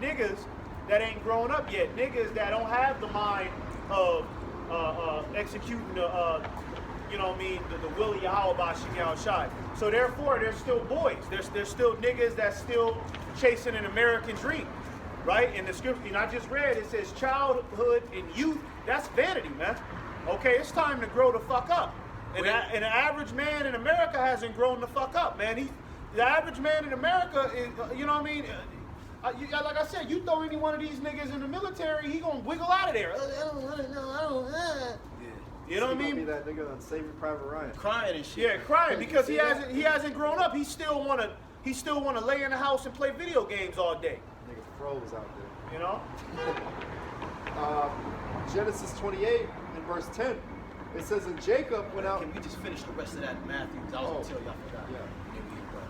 niggas that ain't grown up yet, niggas that don't have the mind of executing the the will of Yahweh Bashim Yahushai. So therefore, they're still boys. There's still niggas that's still chasing an American dream, right? In the scripture, I just read, it says childhood and youth, that's vanity, man. Okay, it's time to grow the fuck up. And an average man in America hasn't grown the fuck up, man. The average man in America is, you know what I mean? Like I said, you throw any one of these niggas in the military, he gonna wiggle out of there. You know what I mean? Be that nigga on Saving Private Ryan. Crying and shit. Yeah, crying because he hasn't grown up. He still wanna lay in the house and play video games all day. Nigga froze out there. You know? Genesis 28 and verse 10. It says, "And Jacob went out." Can we just finish the rest of that in Matthew? 'Cause I was gonna tell you, I forgot. Yeah. Then we get done.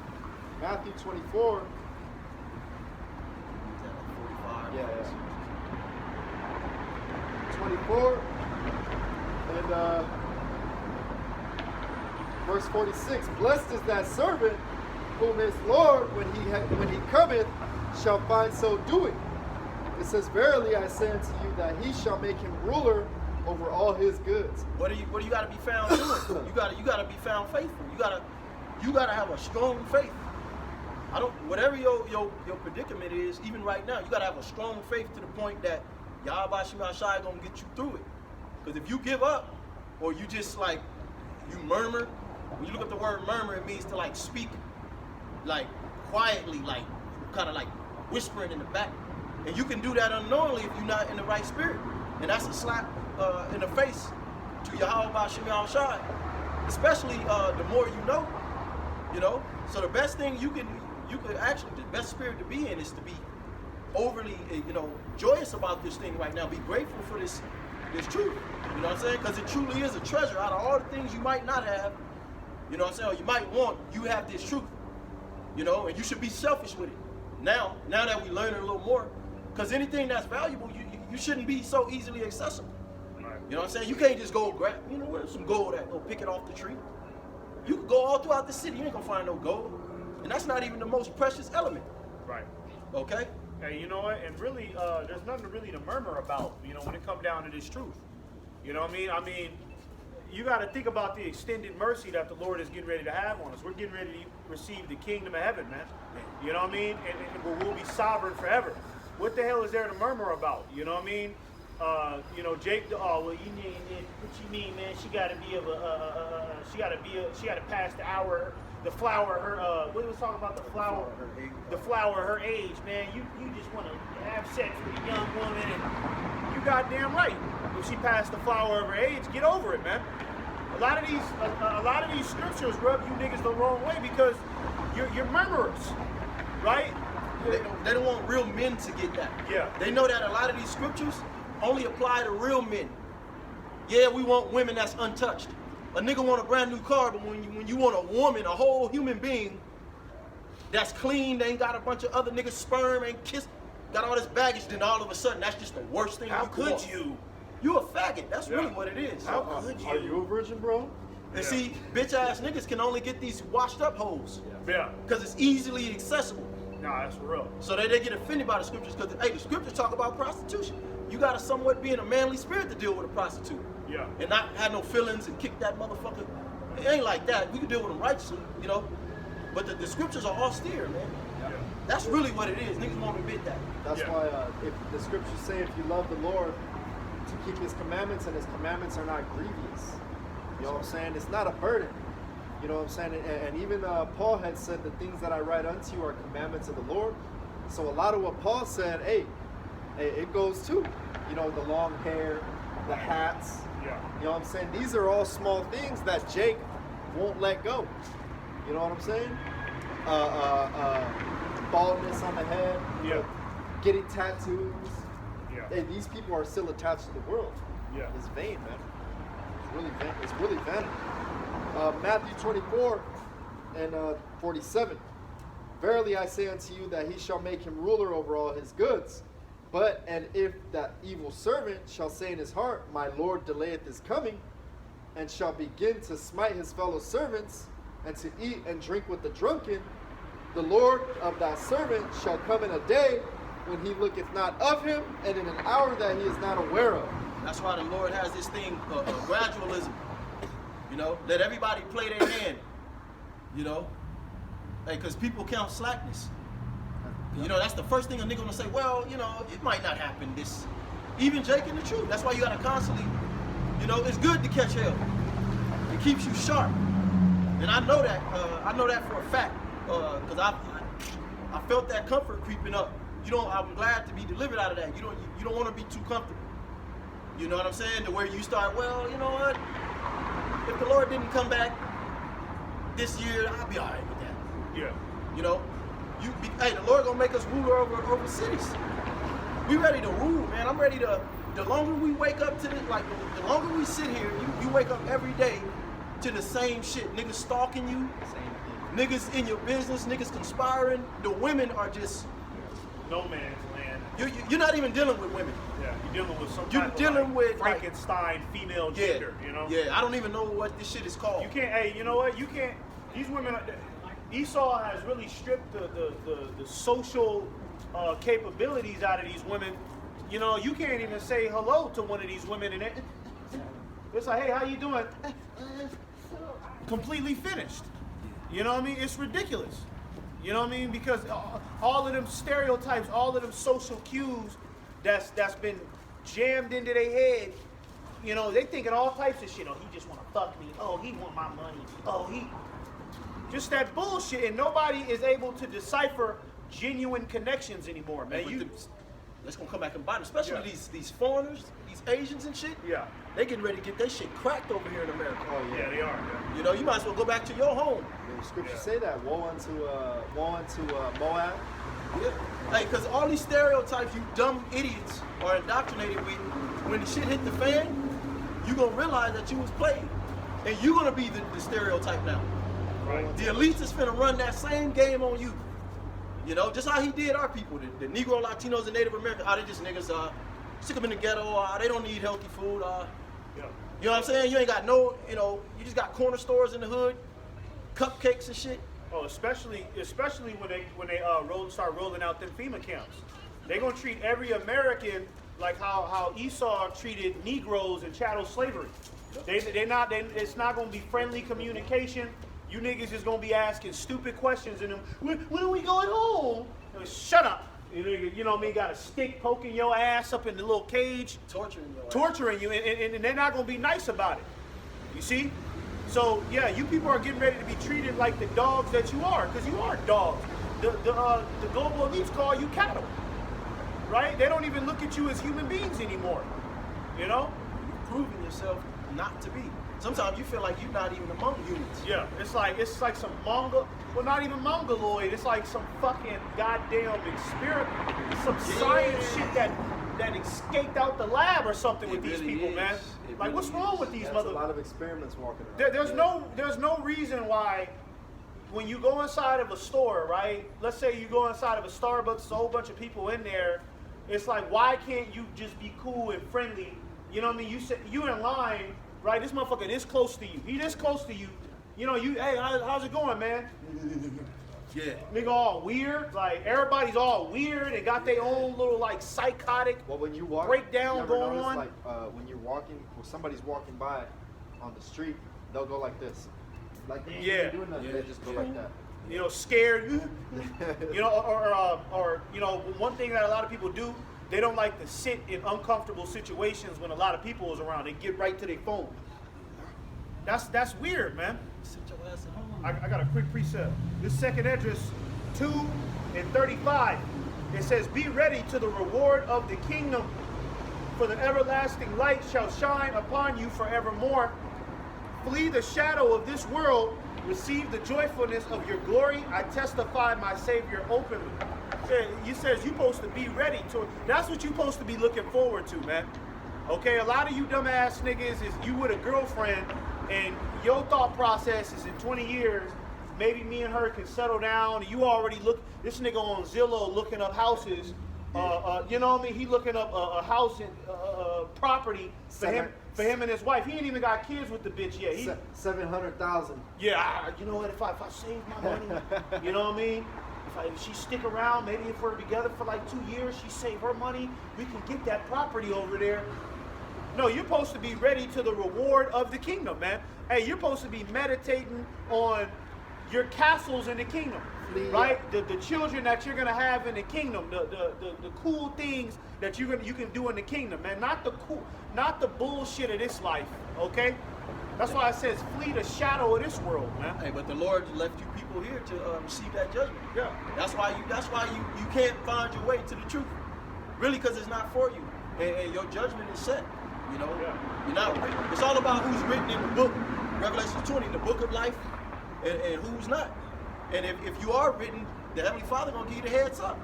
Matthew 24. Is that like 45? Yeah, 24 and verse 46. "Blessed is that servant whom his Lord, when he cometh, shall find so doing." It says, "Verily I say unto you that he shall make him ruler over all his goods." What do you gotta be found doing? You gotta be found faithful. You gotta have a strong faith. Whatever your predicament is, even right now, you gotta have a strong faith to the point that Yahweh Shema Shai gonna get you through it. Because if you give up, or you just like you murmur, when you look up the word murmur, it means to like speak like quietly, like kind of like whispering in the back. And you can do that unknowingly if you're not in the right spirit. And that's a slap in the face to Yahweh Bashim Yahushai. Especially the more you know. So the best thing you could actually, the best spirit to be in is to be overly, joyous about this thing right now. Be grateful for this truth. You know what I'm saying? Because it truly is a treasure. Out of all the things you might not have, you know what I'm saying, or you might want, you have this truth. And you should be selfish with it. Now that we learn it a little more, because anything that's valuable, you shouldn't be so easily accessible. Right. You know what I'm saying? You can't just go grab, where's some gold at? Go pick it off the tree. You can go all throughout the city, you ain't gonna find no gold. And that's not even the most precious element. Right. Okay? Hey, you know what? And really, there's nothing really to murmur about, you know, when it comes down to this truth. You know what I mean? I mean, you got to think about the extended mercy that the Lord is getting ready to have on us. We're getting ready to receive the kingdom of heaven, man. You know what I mean? And we'll be sovereign forever. What the hell is there to murmur about? You know what I mean? You know, Jake. Oh, well, you mean what you mean, man? She got to be she got to pass the hour. The flower, her, we was talking about the flower her age, man. You just want to have sex with a young woman, and you goddamn right. If she passed the flower of her age, get over it, man. A lot of these scriptures rub you niggas the wrong way because you're murmurers, right? They don't want real men to get that. Yeah. They know that a lot of these scriptures only apply to real men. Yeah, we want women that's untouched. A nigga want a brand new car, but when you want a woman, a whole human being that's clean, they ain't got a bunch of other niggas' sperm, ain't kissed, got all this baggage, then all of a sudden that's just the worst thing How you could could want. you? You a faggot. That's really what it is. How could you? Are you a virgin, bro? And see, bitch ass niggas can only get these washed up hoes. Yeah. Because it's easily accessible. Nah, that's real. So they get offended by the scriptures because, hey, the scriptures talk about prostitution. You gotta somewhat be in a manly spirit to deal with a prostitute. Yeah. And not have no feelings and kick that motherfucker. It ain't like that. We can deal with them righteously, you know. But the scriptures are austere, man. Yeah. That's really what it is. Niggas won't admit that. That's Yeah. why if the scriptures say if you love the Lord, to keep his commandments, and his commandments are not grievous. You know what I'm saying? It's not a burden. You know what I'm saying? And even Paul had said, the things that I write unto you are commandments of the Lord. So a lot of what Paul said, hey, it goes too. You know, the long hair, the hats. Yeah. You know what I'm saying? These are all small things that Jake won't let go. You know what I'm saying? Baldness on the head. Yeah. Getting tattoos. Yeah. Hey, these people are still attached to the world. Yeah. It's vain, man. It's really vain. It's really vanity. Matthew 24 and 47. Verily I say unto you that he shall make him ruler over all his goods. And if that evil servant shall say in his heart, my Lord delayeth his coming, and shall begin to smite his fellow servants, and to eat and drink with the drunken, the Lord of that servant shall come in a day when he looketh not of him, and in an hour that he is not aware of. That's why the Lord has this thing, gradualism. You know, let everybody play their hand. You know, hey, because people count slackness. You know, that's the first thing a nigga gonna say, well, you know, it might not happen this. Even Jake and the truth. That's why you gotta constantly, you know, it's good to catch hell. It keeps you sharp. And I know that for a fact. Because I felt that comfort creeping up. I'm glad to be delivered out of that. You don't want to be too comfortable. You know what I'm saying? To where you start, well, you know what? If the Lord didn't come back this year, I'll be all right with that. Yeah. You know, hey, the Lord gonna make us ruler over cities. We ready to rule, man. I'm ready to. The longer we wake up to this, like the longer we sit here, you wake up every day to the same shit. Niggas stalking you, niggas in your business, niggas conspiring. The women are just No man's land. you're not even dealing with women. Yeah. You're dealing with some You're type dealing of with, like- Frankenstein female Yeah, gender. You know. yeah. I don't even know what this shit is called. You can't. Hey, you know what? You can't. These women. Esau has really stripped the social capabilities out of these women. You know, you can't even say hello to one of these women, and it's like, hey, how you doing? Completely finished. You know what I mean? It's ridiculous. You know what I mean? Because all of them stereotypes, all of them social cues that's been jammed into their head. You know, they thinking all types of shit. Oh, he just want to fuck me. Oh, he want my money. Oh, he... Just that bullshit, and nobody is able to decipher genuine connections anymore, man. That's gonna come back and bite them, especially Yeah. these foreigners, these Asians and shit. Yeah. They getting ready to get their shit cracked over here in America. Oh Yeah, they are. Yeah. You know, you might as well go back to your home. The scriptures Yeah. say that. Woe unto Moab. Yeah. Like, cause all these stereotypes you dumb idiots are indoctrinated with, when the shit hit the fan, you gonna realize that you was played. And you gonna be the stereotype now. Right. The elites is finna run that same game on you. You know, just how he did our people, the Negro, Latinos, and Native Americans. They just niggas, stick them in the ghetto, they don't need healthy food, Yeah. you know what I'm saying? You ain't got no, you know, you just got corner stores in the hood, cupcakes and shit. Oh, especially when they start rolling out them FEMA camps. They're gonna treat every American like how Esau treated Negroes in chattel slavery. It's not gonna be friendly communication. You niggas is gonna be asking stupid questions and them. When are we going home? Shut up. You know what I mean? Got a stick poking your ass up in the little cage, torturing you, and they're not gonna be nice about it. You see? So yeah, you people are getting ready to be treated like the dogs that you are, because you are dogs. The global elites call you cattle, right? They don't even look at you as human beings anymore. You know? You've proven yourself not to be. Sometimes you feel like you're not even among humans. Yeah, it's like some not even mongoloid. It's like some fucking goddamn some science shit that escaped out the lab or something with these people, man. Like, what's wrong with these There's a lot of experiments walking around. There's no reason why when you go inside of a store, right? Let's say you go inside of a Starbucks, there's a whole bunch of people in there. It's like, why can't you just be cool and friendly? You know what I mean? You in line, right? This motherfucker this close to you. He this close to you. You know, hey, how's it going, man? Yeah. Nigga all weird. Like, everybody's all weird and got their own little, like, psychotic When you walk, breakdown you ever going notice, on. Like, when you're walking, when somebody's walking by on the street, they'll go like this. Like, they ain't Yeah. doing nothing. Yeah. They just go like that. You know, scared. You know, or you know, one thing that a lot of people do, they don't like to sit in uncomfortable situations when a lot of people is around. They get right to their phone. That's weird, man. Sit your ass at home. I got a quick precept. This second address, 2 and 35. It says, "Be ready to the reward of the kingdom, for the everlasting light shall shine upon you forevermore. Flee the shadow of this world, receive the joyfulness of your glory. I testify my Savior openly." You says you're supposed to be ready to. That's what you're supposed to be looking forward to, man. Okay, a lot of you dumbass niggas is you with a girlfriend and your thought process is in 20 years, maybe me and her can settle down. And you already this nigga on Zillow looking up houses. You know what I mean? He looking up a house and property for him and his wife. He ain't even got kids with the bitch yet. 700,000. Yeah, you know what? If I save my money, you know what I mean? If she stick around, maybe if we're together for like 2 years, she save her money, we can get that property over there. No, you're supposed to be ready to the reward of the kingdom, man. Hey, you're supposed to be meditating on your castles in the kingdom, right? The children that you're gonna have in the kingdom, the cool things that you can do in the kingdom, man. Not the bullshit of this life, okay? That's why it says flee the shadow of this world, man. Hey, but the Lord left you people here to receive that judgment. Yeah. That's why you can't find your way to the truth. Really, because it's not for you, and your judgment is set. You know, Yeah. you're not written. It's all about who's written in the book, Revelation 20, the book of life, and who's not. And if you are written, the Heavenly Father gonna give you the heads up.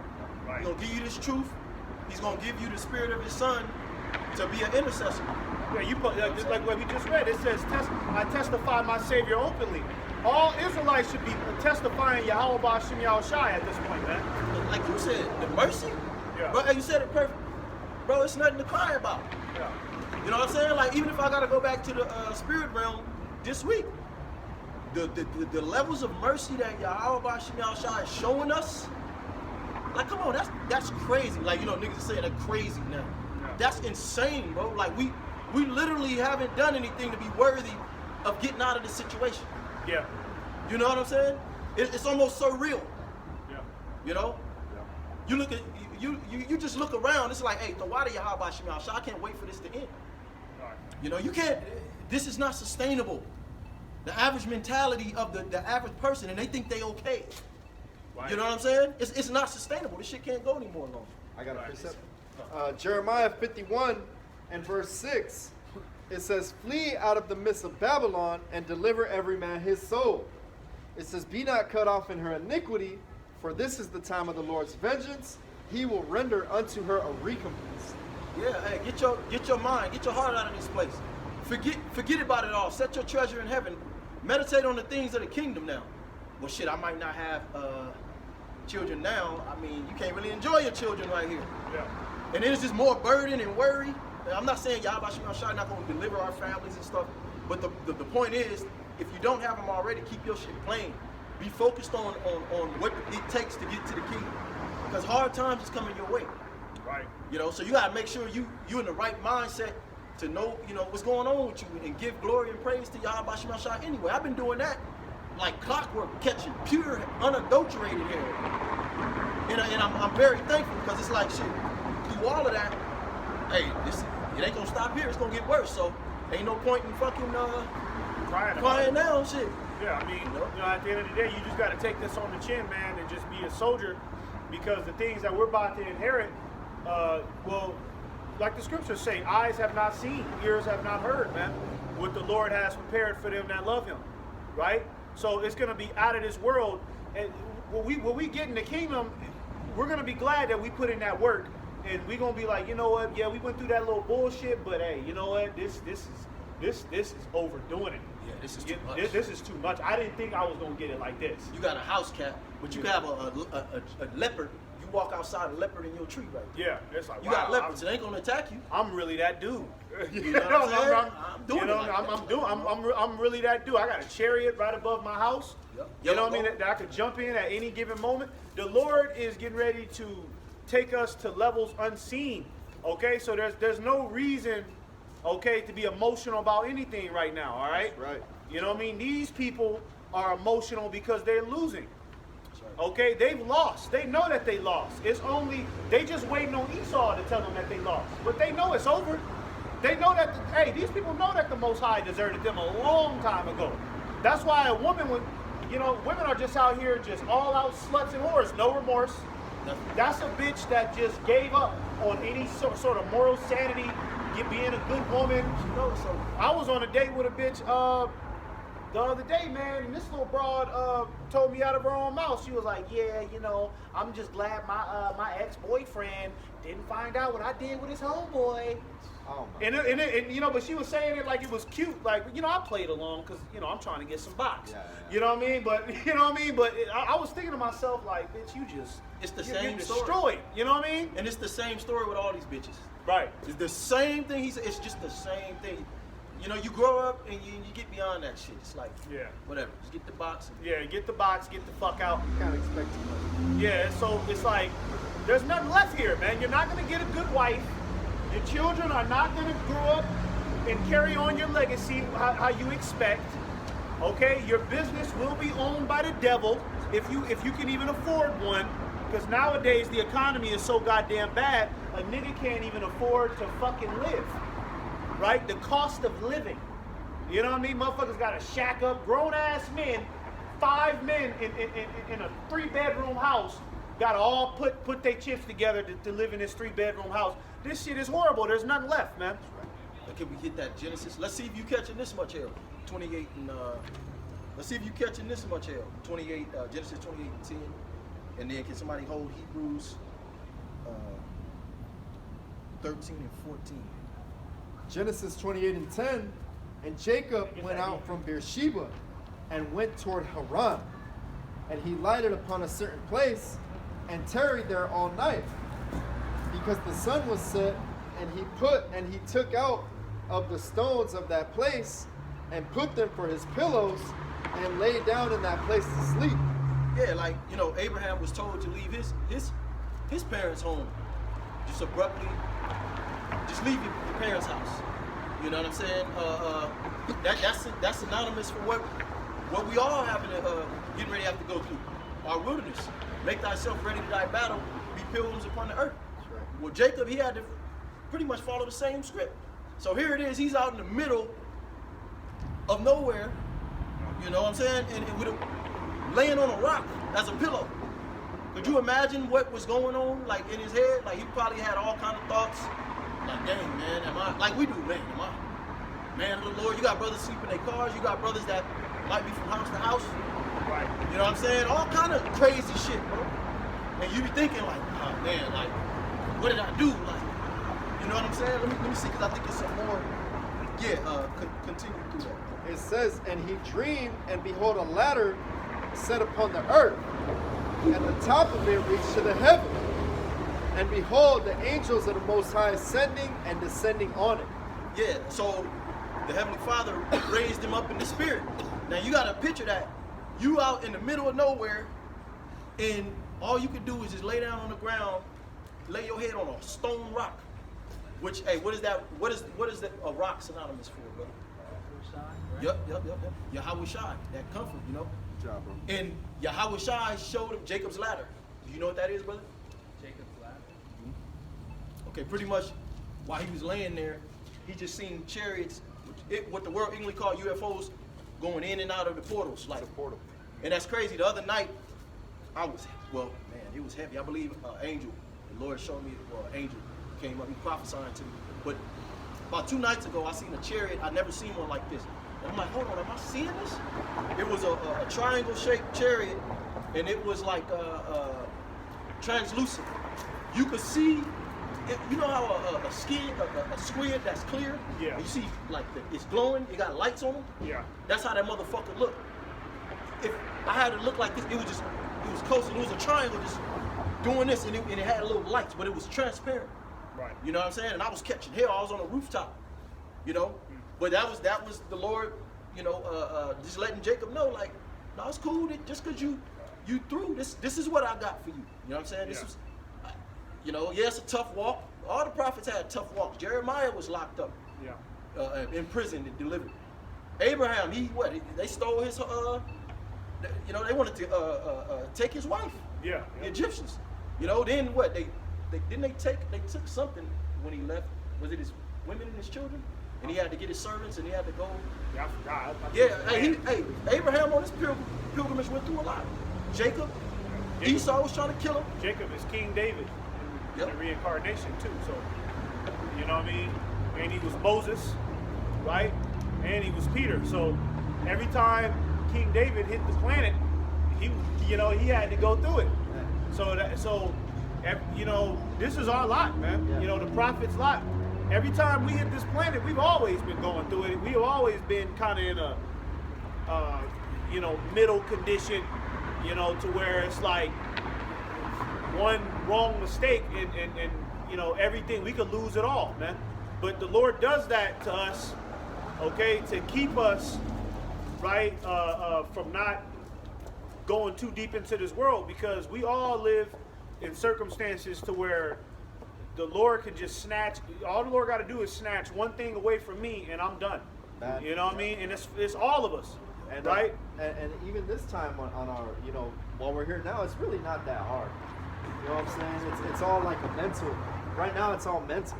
Right. He's gonna give you this truth. He's gonna give you the Spirit of His Son to be an intercessor. Yeah, just like what we just read, it says, "I testify my Savior openly." All Israelites should be testifying Yahweh B'Shem Yahushai at this point, man. Like you said, the mercy. Yeah. Bro, you said it perfect. Bro, it's nothing to cry about. Yeah. You know what I'm saying? Like, even if I gotta go back to the spirit realm this week, the levels of mercy that Yahweh B'Shem Yahushai is showing us, like, come on, that's crazy. Like, you know, niggas are saying that crazy now. Yeah. That's insane, bro. Like, we literally haven't done anything to be worthy of getting out of this situation. Yeah. You know what I'm saying? It's almost surreal. Yeah. You know? Yeah. You look at you just look around. It's like, hey, the water Yahweh B'Shem Yahushai, I can't wait for this to end. All right. You know, you can't. This is not sustainable. The average mentality of the average person, and they think they okay. Right. You know what I'm saying? It's not sustainable. This shit can't go anymore longer. I got a precept. Jeremiah 51 and verse 6. It says, "Flee out of the midst of Babylon and deliver every man his soul." It says, "Be not cut off in her iniquity, for this is the time of the Lord's vengeance. He will render unto her a recompense." Yeah, hey, get your mind, get your heart out of this place. Forget about it all. Set your treasure in heaven. Meditate on the things of the kingdom now. Well, shit, I might not have children now. I mean, you can't really enjoy your children right here. Yeah. And then it's just more burden and worry. And I'm not saying Yahweh B'Shem Yahushai not going to deliver our families and stuff, but the point is, if you don't have them already, keep your shit plain. Be focused on what it takes to get to the kingdom. Because hard times is coming your way. Right. You know, so you gotta make sure you in the right mindset to know, you know, what's going on with you and give glory and praise to Yahweh Shemashah anyway. I've been doing that like clockwork, catching pure, unadulterated air. And I'm very thankful because it's like shit, through all of that, hey, it ain't gonna stop here, it's gonna get worse. So ain't no point in fucking crying now, shit. Yeah, I mean, at the end of the day, you just got to take this on the chin, man, and just be a soldier, because the things that we're about to inherit, well, like the scriptures say, eyes have not seen, ears have not heard, man, what the Lord has prepared for them that love Him, right? So it's going to be out of this world, and when we get in the kingdom, we're going to be glad that we put in that work, and we're going to be like, you know what? Yeah, we went through that little bullshit, but hey, you know what? This is overdoing it. Yeah, this is too much. This is too much. I didn't think I was gonna get it like this. You got a house cat, but you can have a leopard. You walk outside a leopard in your tree right there. Yeah, it's like You got leopards, it ain't gonna attack you. I'm really that dude. You know what I'm saying? I'm doing it like I'm really that dude. I got a chariot right above my house. Yep. You know what I mean? That I could jump in at any given moment. The Lord is getting ready to take us to levels unseen. Okay, so there's no reason, okay, to be emotional about anything right now. All right. That's right. You know what I mean? These people are emotional because they're losing. right. Okay, they've lost. They know that they lost. They just waiting on Esau to tell them that they lost. But they know it's over. They know that, these people know that the Most High deserted them a long time ago. That's why a woman would, women are just out here just all out sluts and whores, no remorse. That's a bitch that just gave up on any sort of moral sanity, being a good woman. So I was on a date with a bitch the other day, man, and this little broad told me out of her own mouth. She was like, yeah, I'm just glad my ex-boyfriend didn't find out what I did with his homeboy. Oh my. And but she was saying it like it was cute, like, I played along because, I'm trying to get some box. Yeah. You know what I mean? But, But I was thinking to myself, like, bitch, It's the you're same story. destroyed. You know what I mean? And it's the same story with all these bitches. Right. It's the same thing. It's just the same thing. You grow up and you get beyond that shit. It's like, whatever. Just get the box. Get the box, get the fuck out. You can't expect too much. Yeah, so it's like, there's nothing left here, man. You're not going to get a good wife. Your children are not going to grow up and carry on your legacy how you expect. Okay? Your business will be owned by the devil if you can even afford one. Because nowadays the economy is so goddamn bad, a nigga can't even afford to fucking live. Right? The cost of living. You know what I mean? Motherfuckers got to shack up. Grown ass men, 5 men in a 3-bedroom house, got to all put their chips together to live in this 3-bedroom house. This shit is horrible. There's nothing left, man. Okay, we hit that Genesis. Let's see if you catching this much hell. 28 and let's see if you catching this much hell. 28 Genesis 28 and 10. And then can somebody hold Hebrews 13 and 14? Genesis 28 and 10, and Jacob went out from Beersheba and went toward Haran, and he lighted upon a certain place and tarried there all night, because the sun was set, and he took out of the stones of that place and put them for his pillows and lay down in that place to sleep. Yeah, like, Abraham was told to leave his parents' home. Just abruptly, just leave your parents' house. You know what I'm saying? That's synonymous for what we all getting ready to have to go through. Our wilderness. Make thyself ready to thy battle, be pilgrims upon the earth. That's right. Well, Jacob, he had to pretty much follow the same script. So here it is, he's out in the middle of nowhere, you know what I'm saying? And laying on a rock as a pillow. Could you imagine what was going on, like, in his head? Like, he probably had all kind of thoughts. Like, dang, man, like we do, man, am I man of the Lord? You got brothers sleeping in their cars. You got brothers that might be from house to house. Right. You know what I'm saying? All kind of crazy shit, bro. And you be thinking, like, oh, man, like, what did I do? Like, you know what I'm saying? Let me see, because I think it's some more. Continue through that. It says, and he dreamed, and behold, a ladder set upon the earth, and the top of it reached to the heaven. And behold, the angels of the Most High ascending and descending on it. Yeah, so the Heavenly Father raised him up in the spirit. Now you got to picture that. You out in the middle of nowhere, and all you can do is just lay down on the ground, lay your head on a stone rock. Which, hey, what is that? What is that a rock synonymous for, brother? Yep. Yahweh Shai, that comfort, you know. Good job, bro. And Yahweh Shai showed him Jacob's ladder. Do you know what that is, brother? Jacob's ladder. Okay, pretty much while he was laying there, he just seen chariots, what the world English call UFOs, going in and out of the portals, like a portal. And that's crazy. The other night, it was heavy. I believe angel, the Lord showed me, an angel came up, he prophesying to me. But about 2 nights ago, I seen a chariot. I never seen one like this. And I'm like, hold on, am I seeing this? It was a triangle-shaped chariot, and it was like translucent. You could see, you know how a squid that's clear? Yeah. You see, like, it's glowing, it got lights on them? Yeah. That's how that motherfucker looked. If I had it look like this, it was close, and it was a triangle just doing this, and it had little lights, but it was transparent. Right. You know what I'm saying? And I was catching hell. I was on a rooftop, you know. But that was the Lord, you know, just letting Jacob know, like, no, it's cool. Just because you through this is what I got for you. You know what I'm saying? This is, you know, yeah, it's a tough walk. All the prophets had tough walks. Jeremiah was locked up, in prison and delivered. Abraham, they stole his, you know, they wanted to take his wife. Yeah. The Egyptians. You know, then what? They took something when he left. Was it his women and his children? And he had to get his servants, and he had to go. Yeah, I forgot. Yeah, Abraham on his pilgrimage went through a lot. Jacob, Esau was trying to kill him. Jacob is King David in the reincarnation too. So, you know what I mean? And he was Moses, right? And he was Peter. So every time King David hit the planet, he had to go through it. So you know, this is our lot, man. Yeah. You know, the prophet's lot. Every time we hit this planet, we've always been going through it. We've always been kind of in a, you know, middle condition, you know, to where it's like one wrong mistake and you know, everything, we could lose it all, man. But the Lord does that to us, okay, to keep us, right, from not going too deep into this world, because we all live in circumstances to where the Lord can just snatch, all the Lord got to do is snatch one thing away from me and I'm done. Man. You know what I mean? And it's all of us, And, right? And even this time on our, you know, while we're here now, it's really not that hard. You know what I'm saying? It's all like a mental. Right now, it's all mental.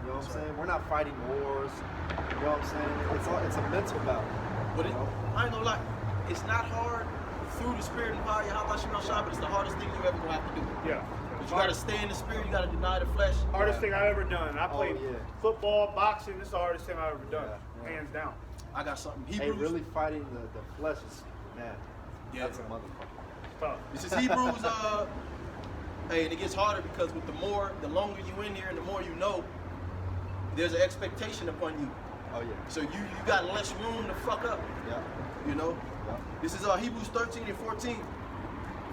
You know what I'm saying? We're not fighting wars. You know what I'm saying? It's a mental battle. But you know? I ain't gonna lie, it's not hard through the spirit and power of Yahweh Shai, but it's the hardest thing you ever gonna have to do. Yeah. But you gotta stay in the spirit, you gotta deny the flesh. Hardest thing I've ever done. I played yeah. football, boxing. This is the hardest thing I've ever done, Yeah. hands down. I got something. Hey, Hebrews. really fighting the flesh is, man, Yeah. that's a motherfucker. It's tough. This is Hebrews, and it gets harder because with the longer you in here and the more you know, there's an expectation upon you. Oh, yeah. So you got less room to fuck up, Yeah. you know? Yeah. This is Hebrews 13 and 14.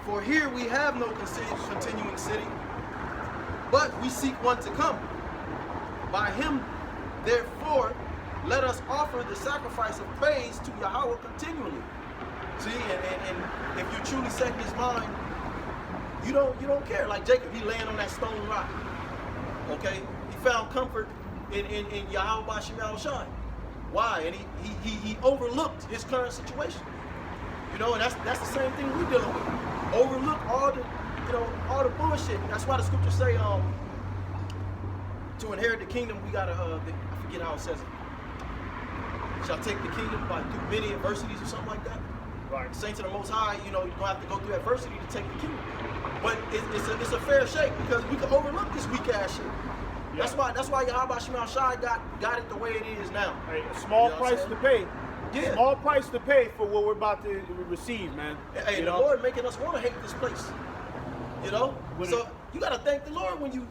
For here we have no continuing city, but we seek one to come. By him, therefore, let us offer the sacrifice of praise to Yahweh continually. See, and if you truly set in his mind, you don't care. Like Jacob, he laying on that stone rock. Okay? He found comfort in Yahweh Shai. Why? And he overlooked his current situation. You know, and that's the same thing we're dealing with. Overlook all the bullshit. That's why the scriptures say to inherit the kingdom, we gotta I forget how it says it. Shall take the kingdom by through many adversities or something like that. Right. Saints of the Most High, you know, you're gonna have to go through adversity to take the kingdom. But it's a fair shake because we can overlook this weak ass shit. Yeah. That's why Yahweh Shai got it the way it is now. Hey, a small You know what I'm price to saying? pay. Yeah. Small price to pay for what we're about to receive, man. Hey, You the know? Lord making us want to hate this place. You know? When So you gotta thank the Lord when you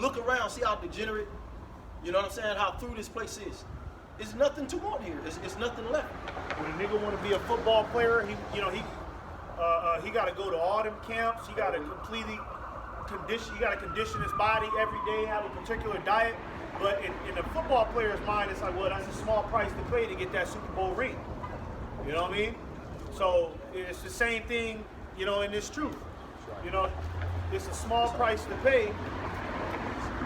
look around, see how degenerate, you know what I'm saying, how through this place is. There's nothing to want here. It's nothing left. When a nigga want to be a football player, he got to go to all them camps. He got to completely condition. He got to condition his body every day, have a particular diet. But in a football player's mind, it's like, well, that's a small price to pay to get that Super Bowl ring. You know what I mean? So it's the same thing, you know, in this truth. You know, it's a small price to pay,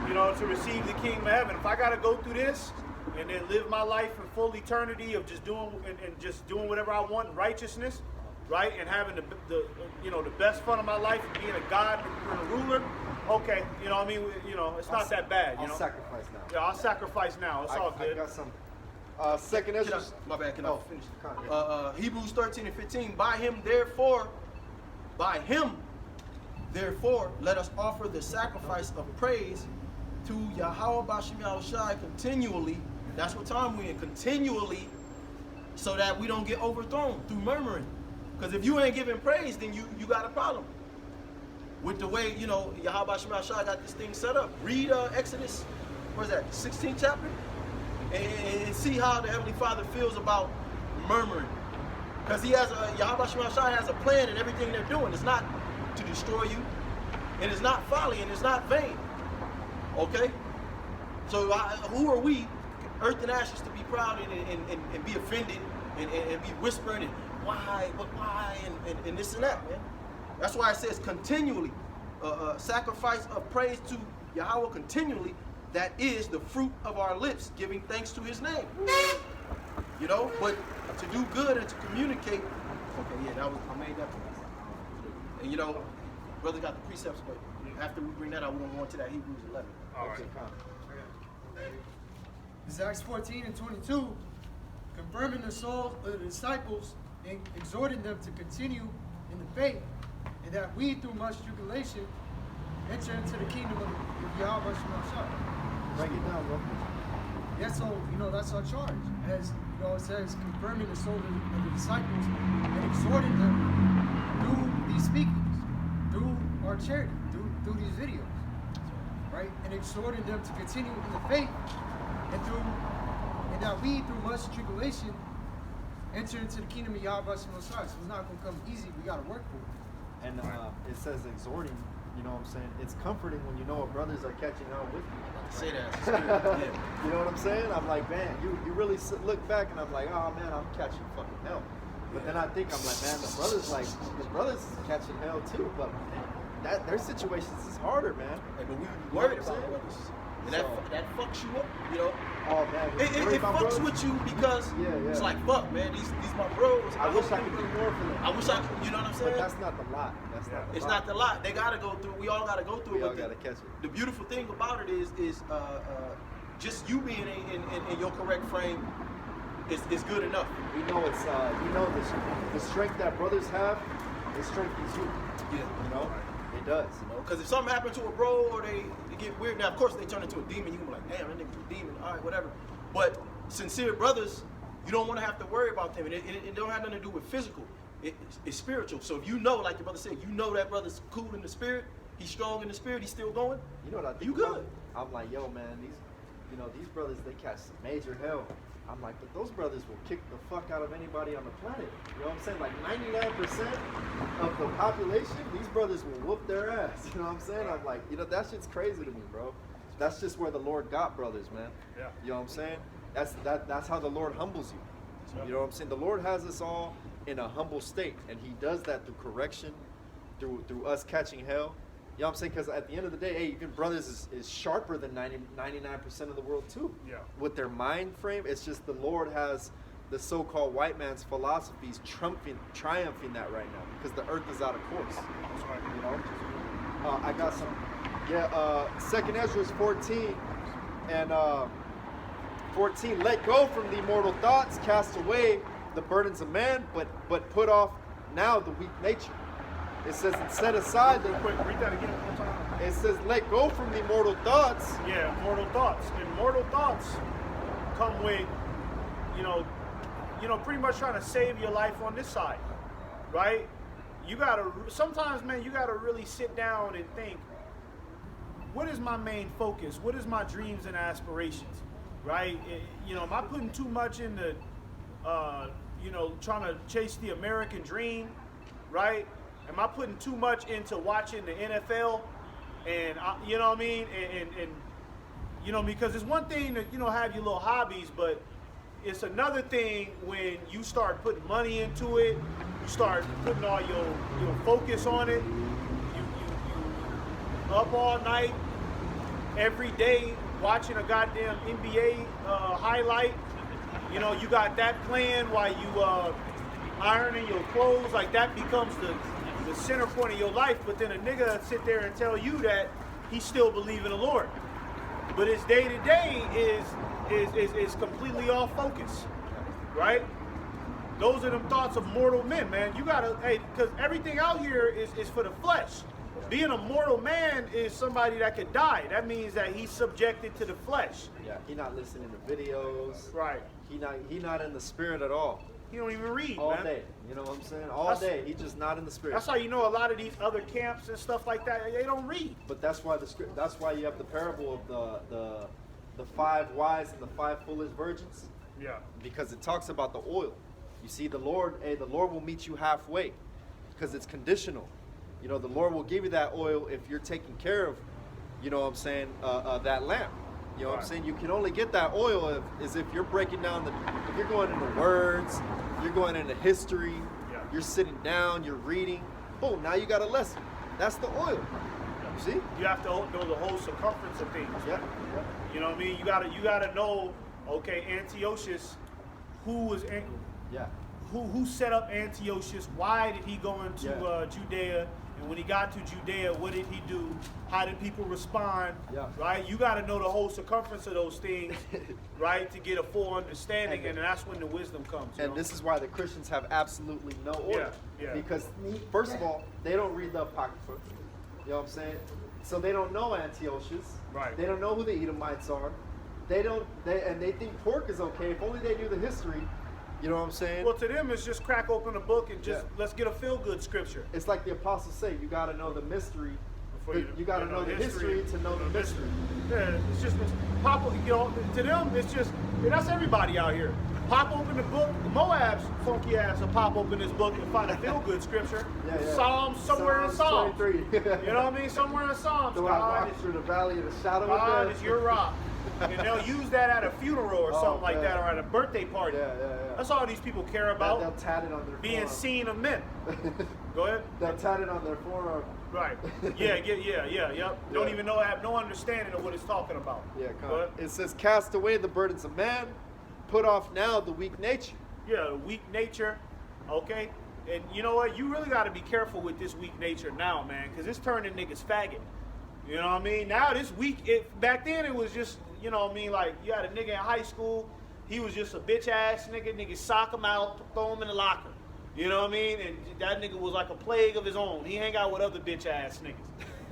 you know, to receive the kingdom of heaven. If I got to go through this and then live my life in full eternity of just doing and just doing whatever I want in righteousness, right, and having the you know, the best fun of my life and being a God and a ruler, okay, you know what I mean? You know, it's not that bad, you know? I'll sacrifice now. Yeah, I'll sacrifice now. It's all good. I got some. Second Can I, Ezra. my bad, can I finish? Yeah. Hebrews 13 and 15. By him, therefore, let us offer the sacrifice of praise to Yahweh Bashim Yahushai continually. That's what time we're in, continually, so that we don't get overthrown through murmuring. Because if you ain't giving praise, then you got a problem with the way, you know, Yahweh Bashim Yahushai got this thing set up. Read Exodus, what is that, 16th chapter? And see how the Heavenly Father feels about murmuring. Because he has Yahweh Shema Shai has a plan in everything they're doing. It's not to destroy you, and it's not folly, and it's not vain. Okay? So who are we, earth and ashes, to be proud and be offended and be whispering and why, but why, and this and that, man. That's why it says continually, sacrifice of praise to Yahweh continually. That is the fruit of our lips, giving thanks to his name. You know, but to do good and to communicate. Okay, yeah, I made that point. And you know, brother got the precepts, but after we bring that out, we're going to go into that Hebrews 11. All right. It's Acts 14 and 22, confirming the souls of the disciples and exhorting them to continue in the faith, and that we, through much tribulation, enter into the kingdom of Yahweh Shemashah. Break it down, bro. Yeah, so, you know, that's our charge. As, you know, it says, confirming the soul of the disciples and exhorting them through these speakings, through our charity, through these videos, right? And exhorting them to continue in the faith, and that we, through much tribulation, enter into the kingdom of Yahweh Shemashah. So it's not going to come easy. We got to work for it. And it says exhorting, you know what I'm saying? It's comforting when you know our brothers are catching on with you. Say that. Yeah. You know what I'm saying? I'm like, man, you really look back and I'm like, oh man, I'm catching fucking hell. But then I think, I'm like, man, the brothers catching hell too. But man, their situations is harder, man. Hey, but we worried about brothers. And that fucks you up, you know. Oh man, It fucks with you because it's like, fuck, man, these my bros. I wish I could do more for them. I wish I could, you know what I'm saying? But that's not the lot. That's not the It's lot. not the lot. They gotta go through. We all gotta go through. We all but gotta catch it. The beautiful thing about it is just you being in your correct frame is good enough. We know it's the strength that brothers have. It strengthens you. Yeah, You know, it does. you know, because if something happened to a bro or they get weird, now of course they turn into a demon. You can be like, damn, that nigga's a demon. All right, whatever. But sincere brothers, you don't want to have to worry about them, and it don't have nothing to do with physical. It's spiritual. So if you know, like your brother said, you know that brother's cool in the spirit, he's strong in the spirit, he's still going. You know what I think? You good? I'm like, yo, man, these brothers, they catch some major hell. I'm like, but those brothers will kick the fuck out of anybody on the planet. You know what I'm saying? Like 99% of the population, these brothers will whoop their ass. You know what I'm saying? I'm like, you know, that shit's crazy to me, bro. That's just where the Lord got brothers, man. Yeah. You know what I'm saying? That's how the Lord humbles you. You know what I'm saying? The Lord has us all in a humble state, and he does that through correction, through us catching hell. You know what I'm saying? Because at the end of the day, hey, even brothers is sharper than 99% of the world too. Yeah. With their mind frame, it's just the Lord has the so-called white man's philosophies triumphing that right now because the earth is out of course. That's right. You know? I got some. Yeah. Second Ezra 14 and 14. Let go from the immortal thoughts, cast away the burdens of man, but put off now the weak nature. It says, and set aside Real quick, read that again one more time. It says, let go from the mortal thoughts. Yeah, mortal thoughts. And mortal thoughts come with, you know, pretty much trying to save your life on this side, right? You gotta, sometimes, man, you gotta really sit down and think, what is my main focus? What is my dreams and aspirations, right? You know, am I putting too much into, trying to chase the American dream, right? Am I putting too much into watching the NFL? And, you know what I mean? And because it's one thing to, have your little hobbies, but it's another thing when you start putting money into it, you start putting all your focus on it, you up all night, every day, watching a goddamn NBA highlight. You know, you got that playing while you ironing your clothes. Like, that becomes the center point of your life. But then a nigga sit there and tell you that he still believe in the Lord, but his day to day is completely off focus, right? Those are them thoughts of mortal men, man. You gotta, hey, because everything out here is for the flesh. Being a mortal man is somebody that could die. That means that he's subjected to the flesh. Yeah, he not listening to videos. Right. He not in the spirit at all. He don't even read, All man. day. You know what I'm saying? All day. He just not in the spirit. That's how you know a lot of these other camps and stuff like that, they don't read. But that's why that's why you have the parable of the 5 wise and the 5 foolish virgins. Yeah. Because it talks about the oil. You see, the Lord will meet you halfway, because it's conditional. You know, the Lord will give you that oil if you're taking care of, you know what I'm saying, that lamp. You know what I'm saying? You can only get that oil if you're breaking down if you're going into words, you're going into history, you're sitting down, you're reading. Boom, now you got a lesson. That's the oil. You see? You have to know the whole circumference of things. Yeah. You know what I mean? You gotta know, okay, Antiochus, who set up Antiochus? Why did he go into Judea? And when he got to Judea, what did he do? How did people respond? Yeah. Right? You got to know the whole circumference of those things, right, to get a full understanding, and that's when the wisdom comes. And this is why the Christians have absolutely no oil. Yeah. Because, first of all, they don't read the Apocrypha. You know what I'm saying? So they don't know Antiochus. Right. They don't know who the Edomites are. They think pork is okay if only they knew the history. You know what I'm saying? Well, to them, it's just crack open a book and just let's get a feel-good scripture. It's like the apostles say, you got to know the mystery. You got to know the history history to know the mystery. Yeah, it's just pop. You know, to them, it's just that's everybody out here. Pop open the book. Moab's funky ass will pop open this book and find a feel-good scripture. Psalms somewhere in Psalms. 23. You know what I mean? Somewhere in Psalms. So God I walk through the valley of the shadow God of death. is your rock. And they'll use that at a funeral or something like that, or at a birthday party. Yeah. That's all these people care about. They'll tat it on their being forearm. seen of men. Go ahead. They'll tat it on their forearm. Right. Yep. Don't even know, have no understanding of what it's talking about. Yeah, Go ahead. it says, cast away the burdens of man, put off now the weak nature. Yeah, the weak nature. Okay. And you know what? You really got to be careful with this weak nature now, man, because it's turning niggas faggot. You know what I mean? Now this weak, back then it was just, you know what I mean, like you had a nigga in high school, he was just a bitch ass nigga, niggas sock him out, throw him in the locker. You know what I mean? And that nigga was like a plague of his own. He hang out with other bitch ass niggas.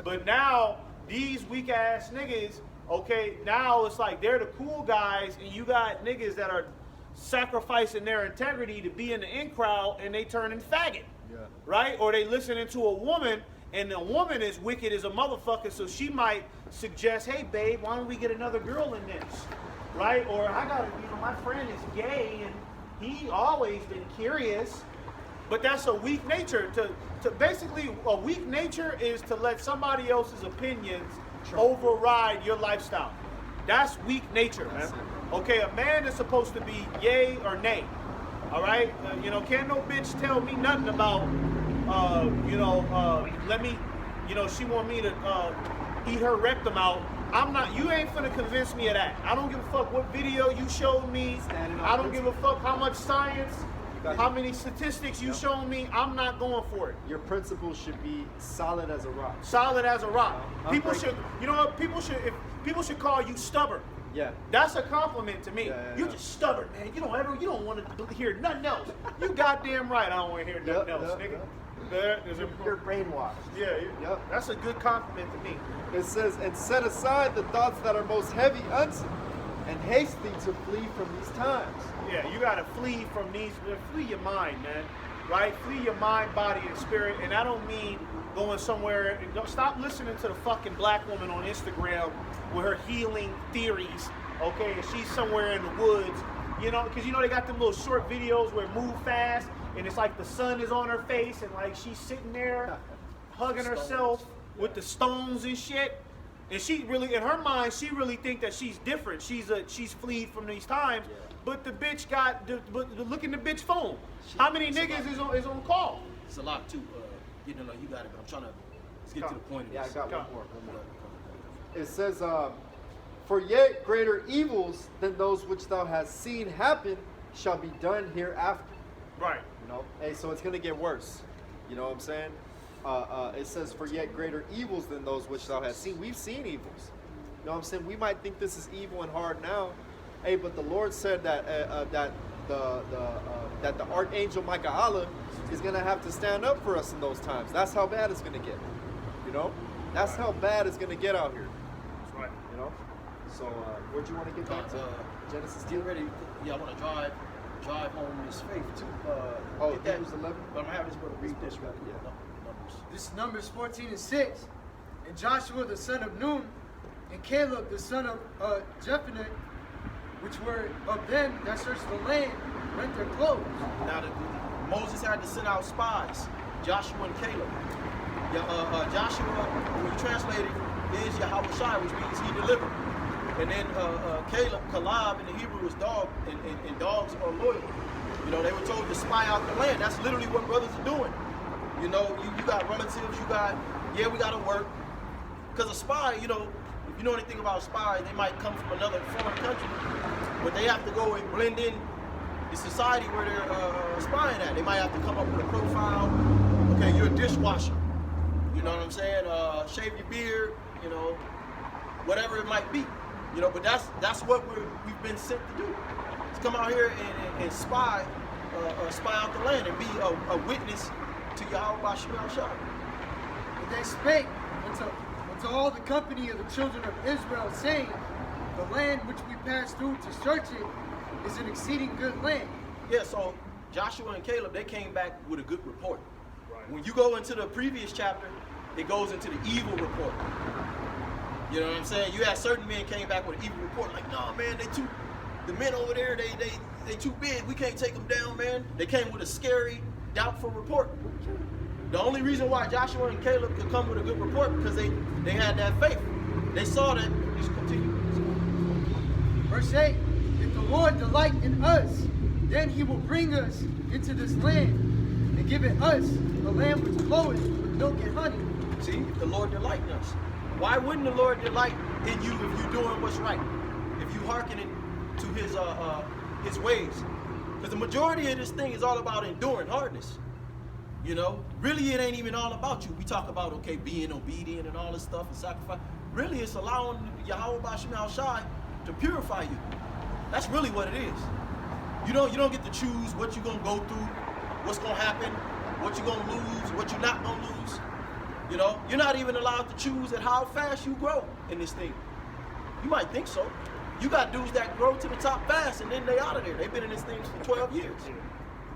But now, these weak ass niggas, okay, now it's like they're the cool guys, and you got niggas that are sacrificing their integrity to be in the in crowd, and they turning faggot. Yeah. Right? Or they listening to a woman, and the woman is wicked as a motherfucker, so she might suggest, hey babe, why don't we get another girl in this? Right? Or I got, my friend is gay and he always been curious. But that's a weak nature. To basically, a weak nature is to let somebody else's opinions override your lifestyle. That's weak nature, man. Okay, a man is supposed to be yay or nay. All right? Can't no bitch tell me nothing about she want me to eat her rectum out. You ain't finna convince me of that. I don't give a fuck what video you showed me. I don't give a fuck how much science, how many statistics you showed me. I'm not going for it. Your principles should be solid as a rock. Solid as a rock. People should, people should call you stubborn. Yeah. That's a compliment to me. Yeah. You're just stubborn, man. You don't want to hear nothing else. You goddamn right I don't want to hear nothing else, nigga. You're brainwashed. Yeah. That's a good compliment to me. It says, and set aside the thoughts that are most heavy unto, and haste thee to flee from these times. Yeah, you gotta flee from these. Flee your mind, man. Right? Flee your mind, body, and spirit. And I don't mean going somewhere. And don't stop listening to the fucking black woman on Instagram with her healing theories. Okay, and she's somewhere in the woods. Because they got them little short videos where it move fast, and it's like the sun is on her face, and like she's sitting there hugging herself with the stones and shit. And she really, in her mind, she really think that she's different. She's fleed from these times. Yeah. But the bitch got, look in the bitch phone. How many niggas is on call? It's a lot too. You know, you got it, but I'm trying to let's get to the point of Yeah, I this. got Come. one more. It says, for yet greater evils than those which thou hast seen happen shall be done hereafter. Right. You know, hey, so it's gonna get worse. You know what I'm saying? It says, for yet greater evils than those which thou hast seen. We've seen evils. You know what I'm saying? We might think this is evil and hard now. Hey, but the Lord said that that the archangel Michael is gonna have to stand up for us in those times. That's how bad it's gonna get. You know, that's how bad it's gonna get out here. That's right. You know. So where'd you want to get back to? Genesis 2. Get ready. Yeah, I want to drive home this faith too. Oh, get that. Hebrews 11. But I'm gonna have this brother read this real quick. Yeah. Numbers. This is Numbers 14:6. And Joshua the son of Nun, and Caleb the son of Jephunneh, which were of them that searched the land, rent their clothes. Now, Moses had to send out spies, Joshua and Caleb. Joshua, when you translate it, is Yahweh Shai, which means he delivered. And then Caleb in the Hebrew is dog, and dogs are loyal. You know, they were told to spy out the land. That's literally what brothers are doing. You know, you got relatives, we got to work. Because a spy, you know, if you know anything about spies, they might come from another foreign country, but they have to go and blend in the society where they're spying at. They might have to come up with a profile. Okay, you're a dishwasher. You know what I'm saying? Shave your beard, you know, whatever it might be. You know, but that's what we've been sent to do. To come out here and spy out the land and be a witness to Yahweh Bashim Shai. And they spake unto all the company of the children of Israel, saying, the land which we passed through to search it is an exceeding good land. Yeah, so Joshua and Caleb, they came back with a good report. Right. When you go into the previous chapter, it goes into the evil report. You know what I'm saying? You had certain men came back with an evil report, like, no, man, the men over there, they too big. We can't take them down, man. They came with a scary, doubtful report. The only reason why Joshua and Caleb could come with a good report because they had that faith. They saw that. Just continue. Verse 8, if the Lord delight in us, then he will bring us into this land and give it us, a land which floweth with milk and honey. See, if the Lord delight in us, why wouldn't the Lord delight in you if you're doing what's right? If you hearkening to his ways? Because the majority of this thing is all about enduring hardness. You know, really it ain't even all about you. We talk about, okay, being obedient and all this stuff and sacrifice. Really it's allowing Yahweh Bashim Shai to purify you. That's really what it is. You don't get to choose what you're gonna go through, what's gonna happen, what you're gonna lose, what you're not gonna lose. You know, you're not even allowed to choose at how fast you grow in this thing. You might think so. You got dudes that grow to the top fast and then they out of there. They've been in this thing for 12 years.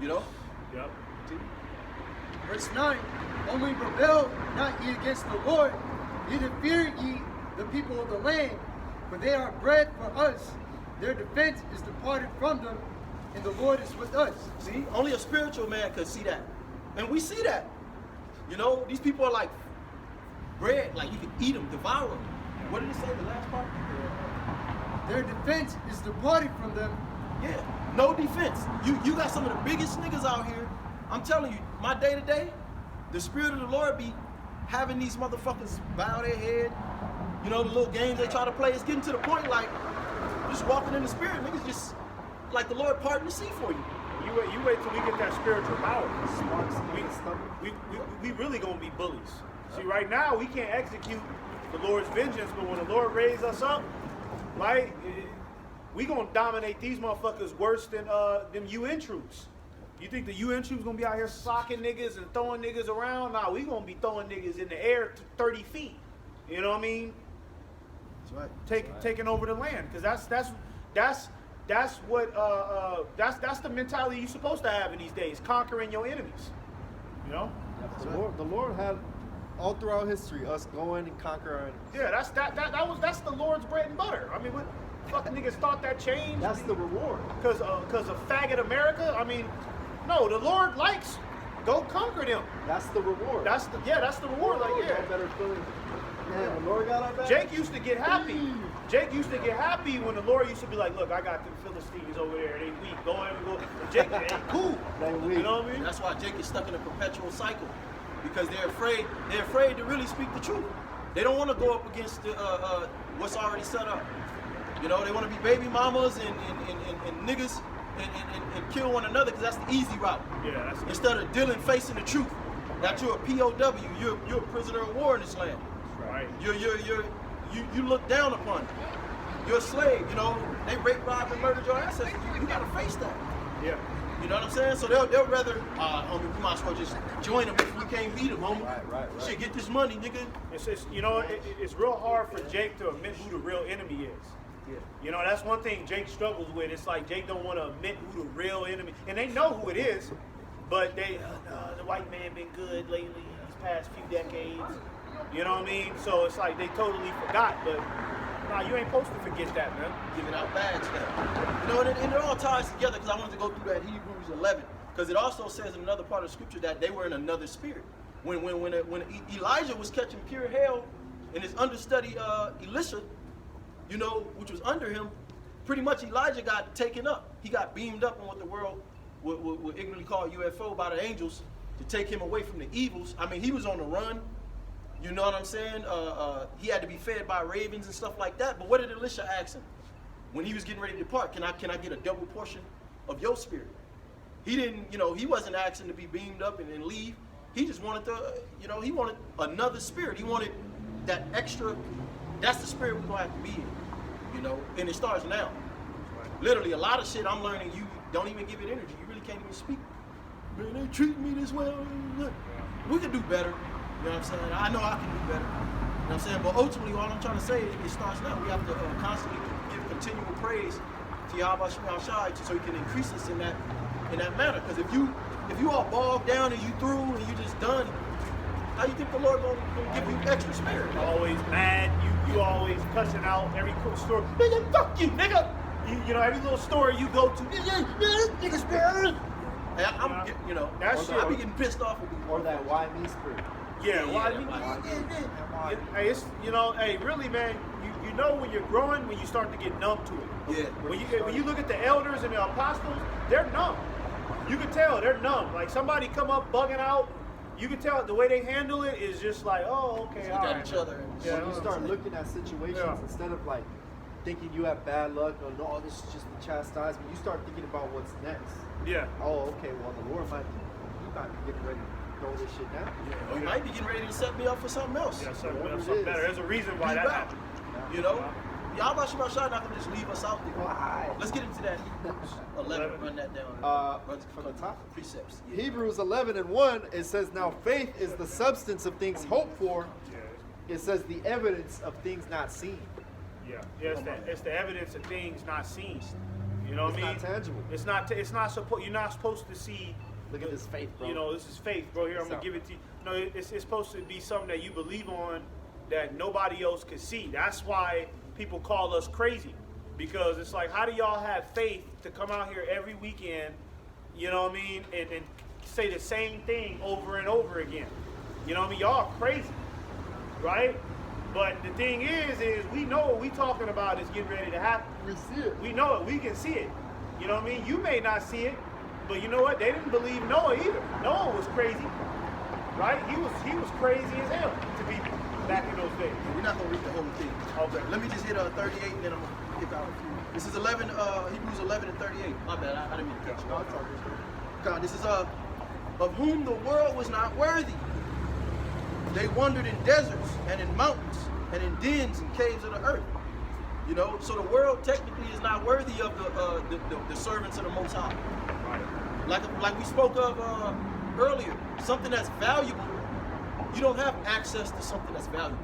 You know? Yep. Verse 9, only rebel not ye against the Lord, neither fear ye the people of the land, for they are bread for us. Their defense is departed from them, and the Lord is with us. See, only a spiritual man could see that. And we see that. You know, these people are like bread, like you can eat them, devour them. What did it say, the last part? Their defense is departed from them. Yeah, no defense. You got some of the biggest niggas out here. I'm telling you, my day to day, the spirit of the Lord be having these motherfuckers bow their head. You know, the little games they try to play. It's getting to the point like just walking in the spirit, niggas just like the Lord parting the sea for you. You wait till we get that spiritual power. Sparks in the stomach. We really gonna be bullies. See, right now we can't execute the Lord's vengeance, but when the Lord raise us up, right, we gonna dominate these motherfuckers worse than them UN troops. You think the UN troops gonna be out here socking niggas and throwing niggas around? Nah, we gonna be throwing niggas in the air 30 feet. You know what I mean? That's right. Taking over the land, because that's the mentality you're supposed to have in these days, conquering your enemies. You know? The Lord had all throughout history us going and conquer our enemies. Yeah, that's the Lord's bread and butter. I mean, what fucking niggas thought that changed? That's the reward. Because of faggot America. I mean, no, the Lord likes go conquer them. That's the reward. That's the reward. Like, yeah. No better feeling. Man, the Lord got our back. Jake used to get happy. Jake used to get happy when the Lord used to be like, look, I got the Philistines over there. They weak. Go ahead and go. And Jake ain't cool. They weak. You know what I mean? That's why Jake is stuck in a perpetual cycle, because they're afraid. They're afraid to really speak the truth. They don't want to go up against the, what's already set up. You know, they want to be baby mamas and niggas and kill one another because that's the easy route. Yeah, that's Instead of dealing, facing the truth, that you're a POW, you're a prisoner of war in this land. right. You look down upon. You're a slave. You know, they raped, robbed, and murdered your ancestors. You gotta face that. Yeah. You know what I'm saying? So they'll rather, homie, we might as well just join them if we can't beat them, homie. Right. Shit, get this money, nigga. It's just, you know, it's real hard for Jake to admit who the real enemy is. Yeah. You know, that's one thing Jake struggles with. It's like Jake don't want to admit who the real enemy, and they know who it is, but they, the white man been good lately these past few decades. You know what I mean? So it's like they totally forgot, but nah, you ain't supposed to forget that, man. Giving out bags now. You know, and it all ties together because I wanted to go through that Hebrews 11 because it also says in another part of the scripture that they were in another spirit. When Elijah was catching pure hell and his understudy Elisha, you know, which was under him, pretty much Elijah got taken up. He got beamed up on what the world would ignorantly call UFO by the angels to take him away from the evils. I mean, he was on the run. You know what I'm saying? He had to be fed by ravens and stuff like that. But what did Elisha ask him when he was getting ready to depart? Can I get a double portion of your spirit? He didn't, you know, he wasn't asking to be beamed up and leave. He just wanted to, you know, he wanted another spirit. He wanted that extra. That's the spirit we're gonna have to be in, you know. And it starts now. Literally, a lot of shit I'm learning. You don't even give it energy. You really can't even speak. Man, they treat me this well. We could do better. You know what I'm saying? I know I can do better. You know what I'm saying? But ultimately, all I'm trying to say is it starts now. We have to constantly give continual praise to Yahweh Shai so he can increase us in that manner. Because if you all bogged down and you through and you just done, how you think the Lord gonna give you extra spirit? Always mad. You always cussing out every cool story. Nigga, fuck you, nigga. You know, every little story you go to. Nigga, spirit. Hey, I'm, you know, that I shit. be getting pissed off with people. Or that why me spirit. Yeah, why yeah, you? why- Hey, it's, you know, hey, really, man. You know when you're growing, when you start to get numb to it. Yeah. When you look at the elders and the apostles, they're numb. You can tell they're numb. Like somebody come up bugging out, you can tell the way they handle it is just like, oh, okay, Look all at right. each other. And Yeah. When you start looking at situations Yeah. instead of like thinking you have bad luck or no, this is just the chastisement, you start thinking about what's next. Yeah. Oh, okay, well the Lord might be getting ready to throw this shit down. Or you might be getting ready to set me up for something else. Yeah, something, Whatever it something is. better. There's a reason why that Reroute. happened. You know? Yahweh Shai not gonna just leave us out there. Why? Let's get into that Hebrews 11. Run that down. Run from the top? Precepts. Yeah. Hebrews 11:1, it says, now faith is the substance of things hoped for. Yeah. It says the evidence of things not seen. Yeah. It's the evidence of things not seen. You know what It's I mean? not tangible. It's not supposed. You're not supposed to see. Look at this faith, bro. You know, this is faith, bro. Here, I'm gonna So- give it to you. No, it's supposed to be something that you believe on that nobody else could see. That's why people call us crazy, because it's like, how do y'all have faith to come out here every weekend, you know what I mean, and say the same thing over and over again? You know what I mean? Y'all crazy, right? But the thing is we know what we talking about is getting ready to happen. We see it. We know it. We can see it. You know what I mean? You may not see it, but you know what? They didn't believe Noah either. Noah was crazy, right? He was crazy as hell to be back in those days. We're not gonna read the whole thing. Okay. Let me just hit 38 and then I'm gonna pick out a few. This is 11, Hebrews 11 and 38. My bad, I didn't mean to cut you off. God, this is of whom the world was not worthy. They wandered in deserts and in mountains and in dens and caves of the earth. You know, so the world technically is not worthy of the servants of the Most High. Like we spoke of earlier, something that's valuable. You don't have access to something that's valuable.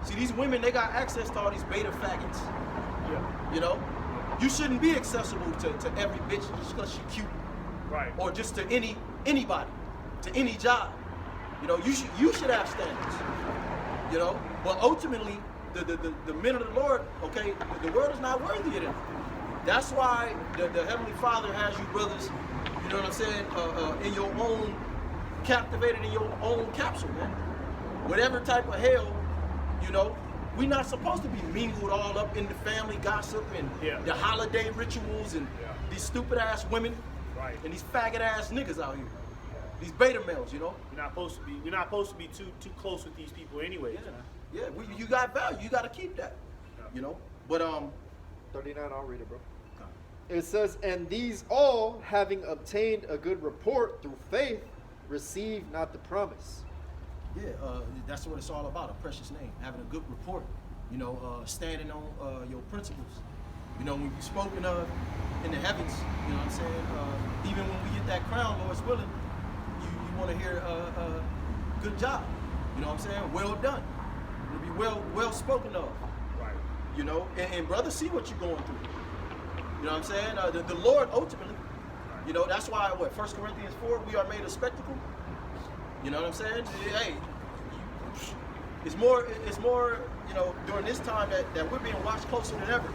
See, these women, they got access to all these beta faggots. Yeah. You know, you shouldn't be accessible to every bitch just because she's cute, Right. or just to anybody, to any job. You know, you should have standards. You know, but ultimately, the men of the Lord, okay, the world is not worthy of them. That's why the Heavenly Father has you brothers, you know what I'm saying, in your own, captivated in your own capsule, man. Whatever type of hell You know, we're not supposed to be mingled all up in the family gossip and the holiday rituals and these stupid ass women and these faggot ass niggas out here. These beta males, you know. We're not supposed to be too close with these people anyway. You got value. You got to keep that. You know. But 39. I'll read it, bro. It says, and these all, having obtained a good report through faith, receive not the promise. Yeah, that's what it's all about, a precious name, having a good report, you know, standing on your principles. You know, when you're spoken of in the heavens, you know what I'm saying? Even when we get that crown, Lord's willing, you want to hear good job. You know what I'm saying? Well done. It'll be well spoken of. Right. You know, and brothers see what you're going through. You know what I'm saying? The Lord ultimately, you know, that's why, 1 Corinthians 4, we are made a spectacle. You know what I'm saying? Hey, it's more, you know, during this time that we're being watched closer than ever.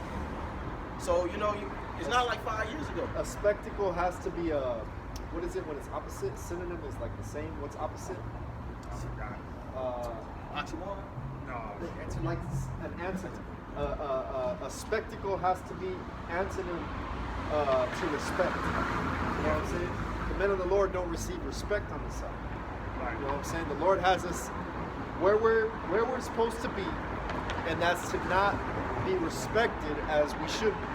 So, you know, it's not like 5 years ago. A spectacle has to be what is it when it's opposite? Synonym is like the same. What's opposite? Oxymoron? No. It's like an antonym. A spectacle has to be antonym to respect. You know what I'm saying? The men of the Lord don't receive respect on this side. Right. You know what I'm saying? The Lord has us where we're supposed to be, and that's to not be respected as we should be.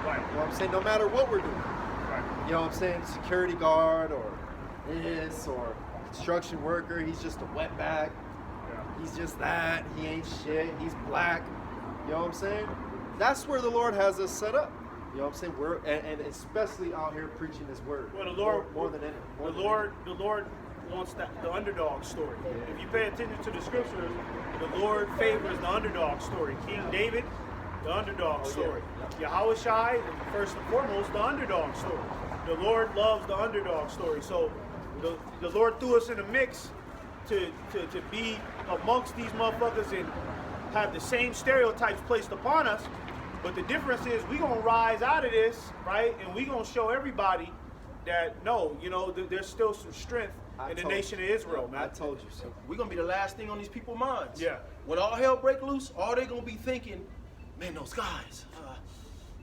Right. You know what I'm saying? No matter what we're doing. Right. You know what I'm saying? Security guard or this or construction worker, he's just a wetback. He's just that. He ain't shit. He's black. You know what I'm saying? That's where the Lord has us set up. You know what I'm saying? We're and especially out here preaching His word. Well, the Lord more than any. The Lord wants the underdog story. If you pay attention to the scriptures, the Lord favors the underdog story. King David, the underdog story. Yahweh Shai, first and foremost, the underdog story. The Lord loves the underdog story. So the Lord threw us in a mix to be amongst these motherfuckers and have the same stereotypes placed upon us. But the difference is we gonna rise out of this, right? And we gonna show everybody that no, you know, there's still some strength in the nation of Israel, man. I told you so. We're going to be the last thing on these people's minds. Yeah. When all hell break loose, all they going to be thinking, man, those guys,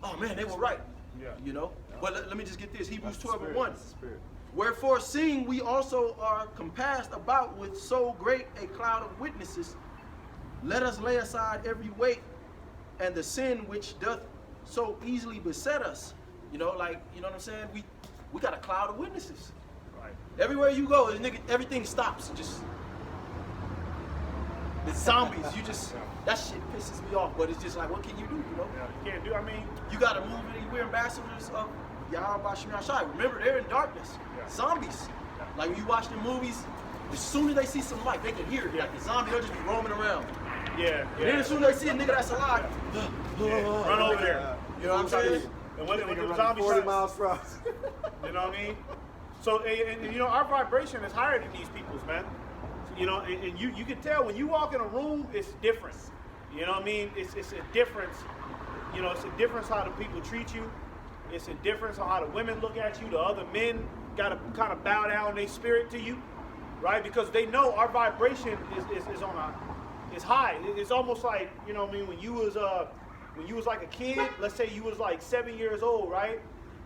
oh man, they were right. Yeah. You know? But let me just get this, Hebrews 12 and 1. Spirit. Wherefore, seeing we also are compassed about with so great a cloud of witnesses, let us lay aside every weight and the sin which doth so easily beset us. You know, like, you know what I'm saying? We got a cloud of witnesses. Right. Everywhere you go, everything stops. It's zombies. That shit pisses me off. But it's just like, what can you do? You know? Yeah, you can't do. I mean, You got to move it. We're ambassadors of Yahweh Shai Shai. Remember, they're in darkness. Yeah. Zombies. Like when you watch the movies, as soon as they see some light, they can hear it. Like the zombie, they'll just be roaming around. yeah. And then as soon as they see a nigga that's alive, Run over there. You know what I'm saying? And when Nigga the running zombie 40 shots, miles per hour. you know what I mean? So, and you know, our vibration is higher than these people's, man. You know, and you can tell when you walk in a room, it's different. You know what I mean? It's a difference. You know, it's a difference how the people treat you. It's a difference on how the women look at you. The other men got to kind of bow down their spirit to you, right? Because they know our vibration is high. It's almost like, you know what I mean, when you was like a kid, let's say you was like 7 years old, right?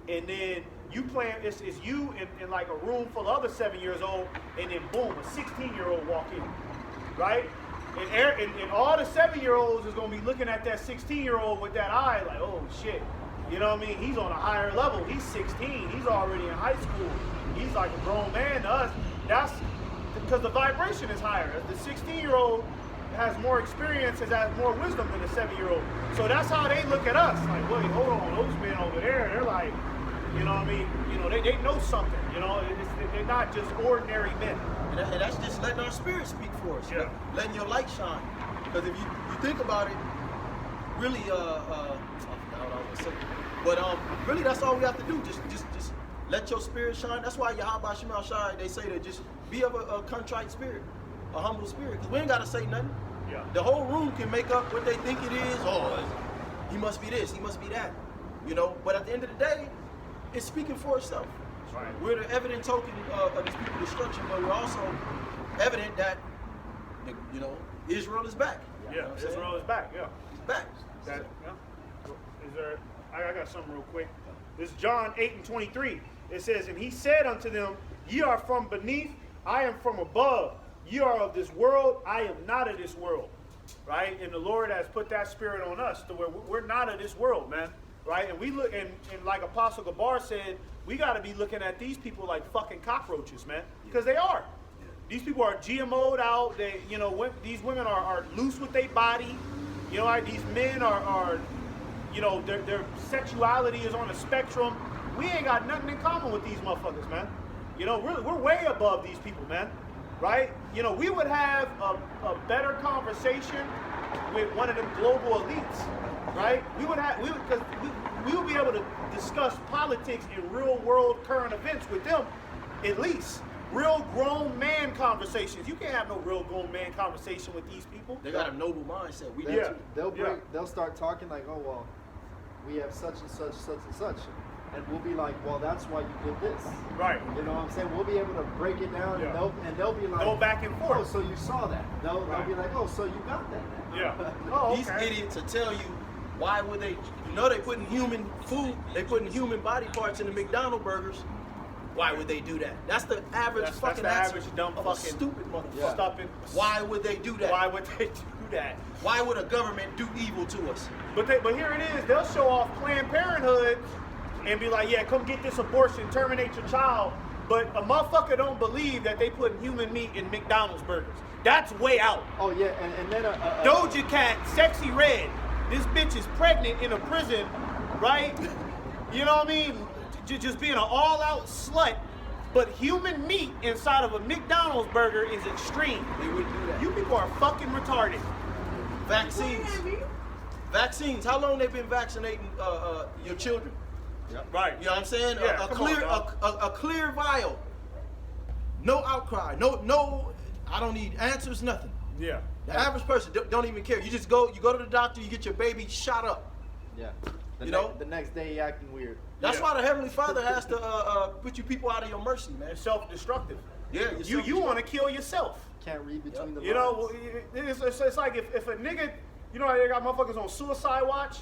And then you playing, it's you in like a room full of other 7 years old, and then boom, a 16-year-old walk in, right? And all the 7-year-olds is gonna be looking at that 16-year-old with that eye like, oh shit, you know what I mean? He's on a higher level. He's 16. He's already in high school. He's like a grown man to us. That's because the vibration is higher. The 16-year-old has more experience, has more wisdom than the 7-year-old. So that's how they look at us. Like, wait, hold on, those men over there, they're like, you know what I mean? You know, they know something. You know, they're not just ordinary men. And that's just letting our spirit speak for us. Yeah. Letting your light shine. Because if you think about it, really, I forgot what I was going to say. But really, that's all we have to do. Just let your spirit shine. That's why Yahweh Shema Shai, they say to just be of a contrite spirit, a humble spirit. Because we ain't got to say nothing. Yeah. The whole room can make up what they think it is. Oh, he must be this, he must be that. You know, but at the end of the day, it's speaking for itself. Right. We're the evident token of these people's destruction, but we're also evident that, you know, Israel is back. Yeah, You know what I'm saying? Israel is back. Yeah. He's back. That, yeah. Is there? I got something real quick. This is John 8:23. It says, "And he said unto them, Ye are from beneath, I am from above. Ye are of this world, I am not of this world." Right? And the Lord has put that spirit on us to where we're not of this world, man. Right? And we look, and like Apostle Gabar said, we got to be looking at these people like fucking cockroaches, man, because they are. These people are GMO'd out. They, you know, these women are loose with their body. You know, these men are you know, their sexuality is on a spectrum. We ain't got nothing in common with these motherfuckers, man. You know, we're way above these people, man. Right? You know, we would have a better conversation with one of them global elites, right? We would be able to discuss politics and real world current events with them, at least. Real grown man conversations. You can't have no real grown man conversation with these people. They got a noble mindset. We do Yeah. too. They'll start talking like, oh well, we have such and such, such and such, and we'll be like, well, that's why you did this. Right. You know what I'm saying? We'll be able to break it down, Yeah. and they'll be like, Go back and forth. oh, so you saw that? They'll Right. be like, oh, so you got that now. Yeah. Oh, These okay. idiots will tell you why would they? You know they putting human food, they putting human body parts in the McDonald's burgers. Why would they do that? That's the average That's fucking the answer average dumb of a fucking stupid motherfucker. Yeah. Stupid. Why would they do that? Why would they do that? Why would a government do evil to us? But here it is. They'll show off Planned Parenthood and be like, yeah, come get this abortion, terminate your child. But a motherfucker don't believe that they put human meat in McDonald's burgers. That's way out. Oh yeah, and then Doja Cat, Sexy Red. This bitch is pregnant in a prison, right? You know what I mean? Just being an all-out slut. But human meat inside of a McDonald's burger is extreme. They wouldn't do that. You people are fucking retarded. Vaccines. Vaccines. How long they been vaccinating your children? Right. You know what I'm saying? Yeah, a come clear, on, dog. a clear vial. No outcry. No. I don't need answers. Nothing. Yeah. The average person don't even care. You just go. You go to the doctor. You get your baby shot up. yeah, the next day he acting weird. That's Yeah. why the Heavenly Father has to put you people out of your mercy, man. It's self-destructive. Yeah, You want to kill yourself. Can't read between the lines. You know, it's like if a nigga, you know, they got motherfuckers on suicide watch.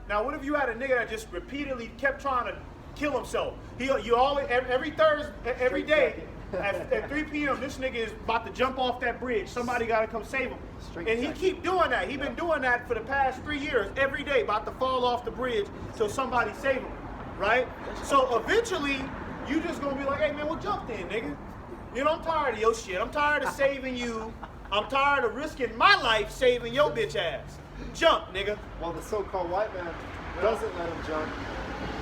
Now, what if you had a nigga that just repeatedly kept trying to kill himself? You always every Thursday, every day at 3 p.m. This nigga is about to jump off that bridge. Somebody got to come save him. Straight And he jacket. keep doing that. He been doing that for the past 3 years. Every day, about to fall off the bridge so somebody save him. Right? So eventually, you just gonna be like, hey man, well jump then, nigga. You know, I'm tired of your shit. I'm tired of saving you. I'm tired of risking my life saving your bitch ass. Jump, nigga. Well, the so-called white man doesn't let him jump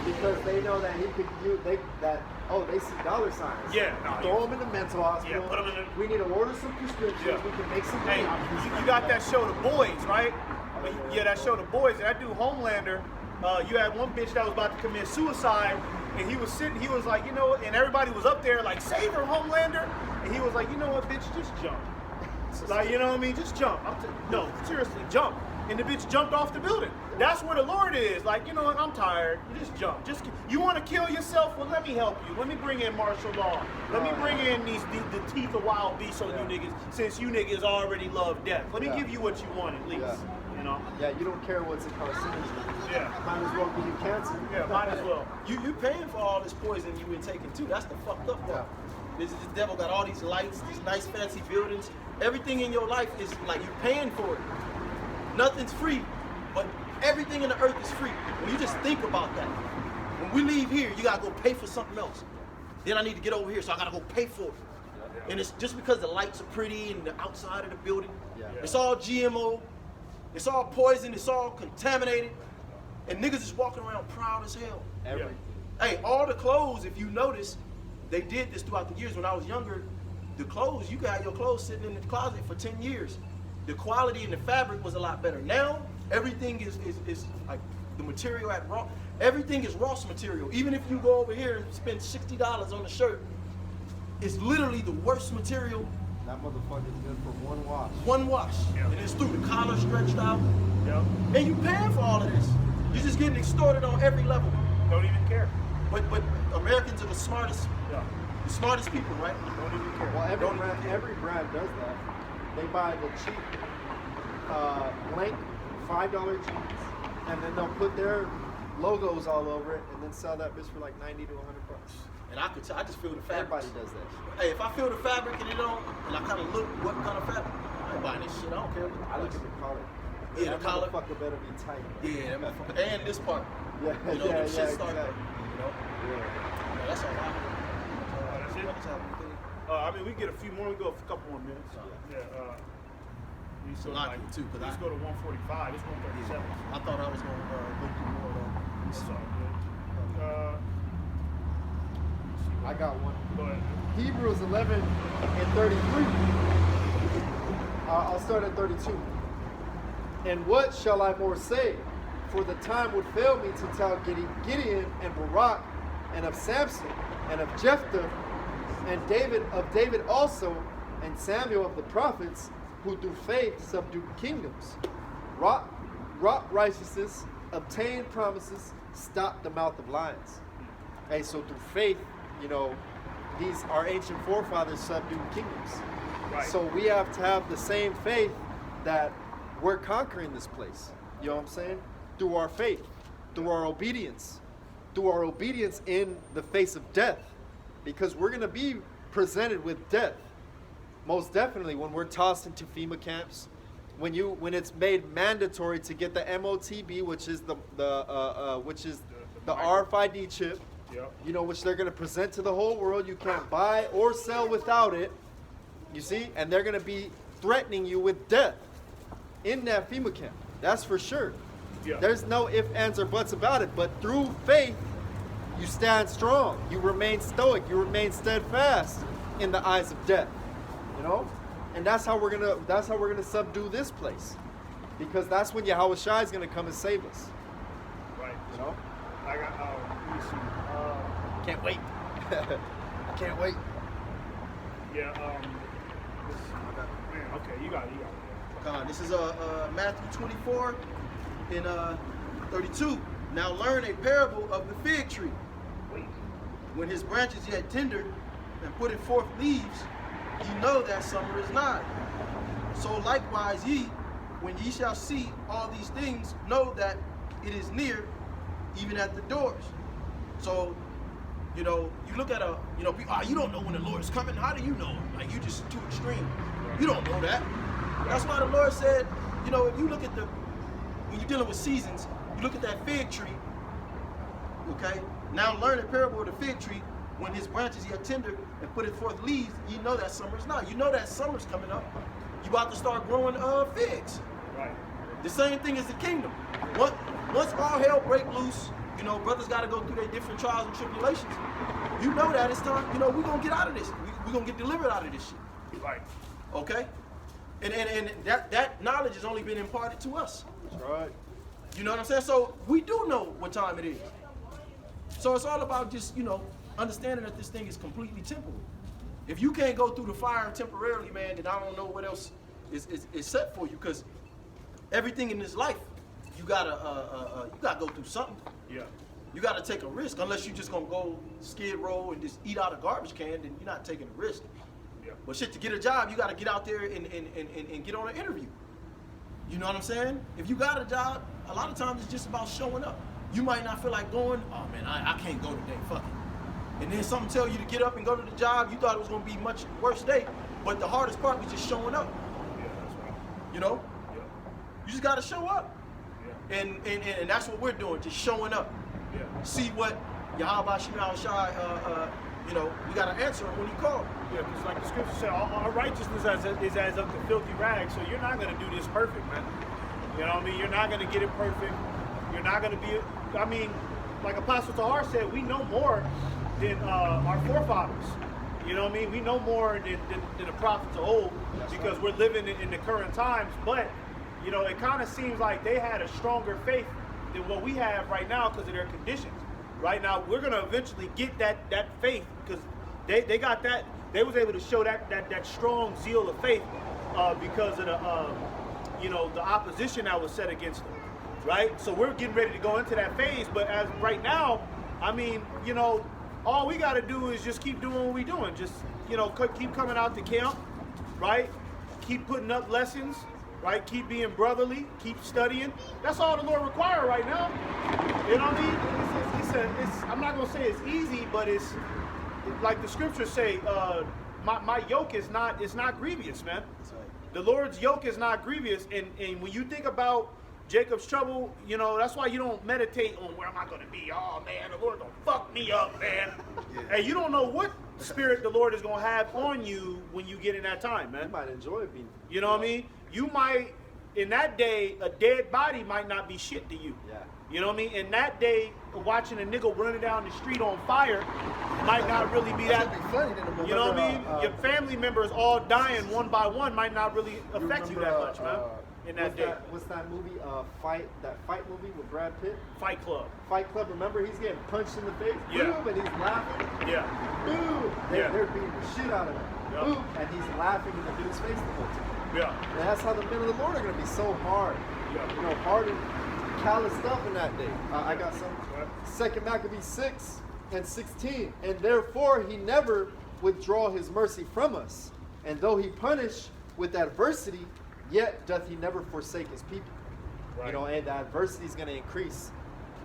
because they know that he could use they see dollar signs. Yeah, Throw him in the mental hospital. Yeah, put him in the- We need to order some prescriptions. Yeah. We can make some Hey, money. you got that show, The Boys, right? Yeah, that show, The Boys. That dude, Homelander, you had one bitch that was about to commit suicide, and he was sitting, he was like, you know what, and everybody was up there like, save her, Homelander. And he was like, you know what, bitch, just jump. Like, you know what I mean? Just jump. No, seriously, jump. And the bitch jumped off the building. That's where the Lord is. Like, you know what, I'm tired. You just jump. You want to kill yourself? Well, let me help you. Let me bring in martial law. Let me bring in the teeth of wild beasts on you niggas, since you niggas already love death. Let me Yeah. give you what you want at least. Yeah. You know? Yeah, you don't care what's a carcinogen. Yeah. Might as well give you cancer. Yeah, might as well. You paying for all this poison you been taking too. That's the fucked up part. This devil got all these lights, these nice fancy buildings. Everything in your life is like you're paying for it. Nothing's free, but everything in the earth is free. When you just think about that. When we leave here, you gotta go pay for something else. Then I need to get over here, so I gotta go pay for it. And it's just because the lights are pretty and the outside of the building. Yeah. It's all GMO. It's all poison. It's all contaminated. And niggas is walking around proud as hell. Everything. Hey, all the clothes, if you notice, they did this throughout the years. When I was younger, the clothes, you could have your clothes sitting in the closet for 10 years. The quality and the fabric was a lot better. Now, everything is like the material at raw. Everything is Ross material. Even if you go over here and spend $60 on a shirt, it's literally the worst material. That motherfucker's good for one wash. One wash. Yeah. And it's through the collar stretched out. Yeah. And you paying for all of this. You're just getting extorted on every level. Don't even care. But Americans are the smartest people, right? Don't even care. Well, Don't every brand does that. They buy the cheap blank $5 jeans, and then they'll put their logos all over it, and then sell that bitch for like 90 to 100 bucks. And I just feel the fabric. Everybody does that shit. Hey, if I feel the fabric and it don't, and I kind of look what kind of fabric, I ain't buying this shit. I don't care. I look at the collar. Yeah, that the collar. motherfucker better be tight. Yeah, that motherfucker. And this part. Yeah, You know, yeah, them shit yeah, start. exactly. You know. Yeah. Yeah, that's all right. That's it? That's how we think. I mean, we get a few more. We go a couple more minutes. Yeah. We So I can too, cause let's go to 145. It's 137. I thought I was gonna go through more though. That's all good. I got one. Go ahead. Hebrews 11 and 33. I'll start at 32. And what shall I more say? For the time would fail me to tell Gideon and Barak, and of Samson, and of Jephthah, and David also, and Samuel of the prophets, who through faith subdued kingdoms, wrought righteousness, obtained promises, stopped the mouth of lions. Hey, so through faith, you know, our ancient forefathers subdued kingdoms. Right. So we have to have the same faith that we're conquering this place. You know what I'm saying? Through our faith, through our obedience in the face of death. Because we're going to be presented with death. Most definitely when we're tossed into FEMA camps, when it's made mandatory to get the MOTB, which is the RFID chip, Yep. you know, which they're going to present to the whole world. You can't buy or sell without it. You see? And they're going to be threatening you with death in that FEMA camp. That's for sure. Yeah. There's no ifs, ands, or buts about it. But through faith, you stand strong. You remain stoic. You remain steadfast in the eyes of death. You know? And that's how we're gonna subdue this place. Because that's when Yahweh Shai is gonna come and save us. Right. You know? I got. Let me see. Can't wait. I can't wait. Yeah. Man. Okay. You got it. This is Matthew 24 and 32. Now learn a parable of the fig tree. When his branches yet tender and putting forth leaves, ye know that summer is nigh. So likewise ye, when ye shall see all these things, know that it is near, even at the doors. So, you know, you look at people, you don't know when the Lord is coming. How do you know? Like, you just too extreme. You don't know that. That's why the Lord said, you know, if you look at when you're dealing with seasons, you look at that fig tree, okay? Now learn the parable of the fig tree. When his branches yet tender and put forth leaves, you know that summer's not. You know that summer's coming up. You about to start growing figs. Right. The same thing as the kingdom. Once all hell break loose, you know, brothers got to go through their different trials and tribulations. You know that it's time, you know, we're going to get out of this. We're going to get delivered out of this shit. Right. Okay? And that knowledge has only been imparted to us. That's right. You know what I'm saying? So we do know what time it is. So it's all about just, you know, understanding that this thing is completely temporal. If you can't go through the fire temporarily, man, then I don't know what else is set for you. Because everything in this life, you gotta go through something. Yeah. You gotta take a risk. Unless you just gonna go skid row and just eat out a garbage can, then you're not taking a risk. Yeah. But shit, to get a job, you gotta get out there and get on an interview. You know what I'm saying? If you got a job, a lot of times it's just about showing up. You might not feel like going, oh man, I can't go today, fuck it. And then something tell you to get up and go to the job, you thought it was gonna be a much worse day, but the hardest part was just showing up. Yeah, that's right. You know? Yeah. You just gotta show up. Yeah. And that's what we're doing, just showing up. Yeah. See what Yahweh Shai, you know, we gotta answer him when he calls. Yeah, because like the scripture said, our righteousness is as of the filthy rags. So you're not going to do this perfect, man. You know what I mean? You're not going to get it perfect. You're not going to be, I mean, like Apostle Tahar said, we know more than our forefathers. You know what I mean? We know more than the prophets of old. That's because right. We're living in the current times. But, you know, it kind of seems like they had a stronger faith than what we have right now because of their conditions. Right now, we're going to eventually get that faith because they got that. They was able to show that strong zeal of faith because of the the opposition that was set against them, right? So we're getting ready to go into that phase. But as right now, I mean, you know, all we got to do is just keep doing what we're doing. Just keep coming out to camp, right? Keep putting up lessons, right? Keep being brotherly, keep studying. That's all the Lord requires right now. You know what I mean? I'm not gonna say it's easy, but it's like the scriptures say. My yoke is not grievous, man. That's right. The Lord's yoke is not grievous, and when you think about Jacob's trouble, you know, that's why you don't meditate on where am I going to be. Oh, man, the Lord gonna fuck me up, man. Yeah. Hey, you don't know what spirit the Lord is going to have on you when you get in that time, You man. might enjoy being. You know what I mean? You might, in that day, a dead body might not be shit to you. Yeah. You know what I mean? In that day, watching a nigga running down the street on fire might not really be That's that. gonna be funny then. You know what I mean? Remember, Your family members all dying one by one might not really affect you that much, man. In that day. What's that movie? That fight movie with Brad Pitt? Fight Club. Fight Club. Remember, he's getting punched in the face. Yeah. Boom, and he's laughing. Yeah. Boom. Yeah. They're beating the shit out of him. Yeah. Boom, and he's laughing in the dude's face the whole time. Yeah. And that's how the men of the Lord are going to be so hard. Yeah. You know, hard and calloused up in that day. I got some. Right. 2 Maccabees 6:16. And therefore he never withdraw his mercy from us. And though he punish with adversity, yet doth he never forsake his people. Right. You know, and the adversity is going to increase.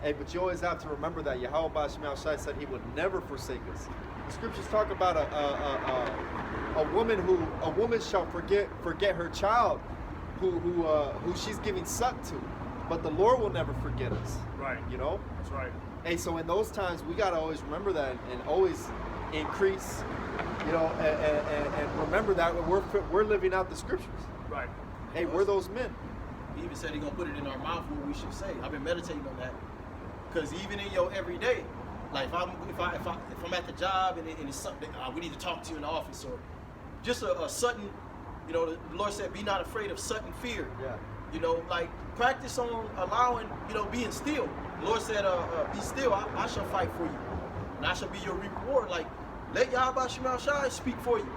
Hey, but you always have to remember that Yahweh Bashmal Shai said he would never forsake us. The scriptures talk about a woman shall forget her child who she's giving suck to, but the Lord will never forget us. Right. You know. That's right. Hey, so in those times we gotta always remember that and always increase. You know, and remember that we're living out the scriptures. Right. Hey, we're those men. He even said he's gonna put it in our mouth what we should say. I've been meditating on that. Cause even in your everyday, like if I'm at the job and it's something we need to talk to you in the office, or just a sudden, you know, the Lord said, be not afraid of sudden fear. Yeah. You know, like practice on allowing, you know, being still. The Lord said, be still, I shall fight for you. And I shall be your reward. Like, let Yahweh Shemal Shai speak for you.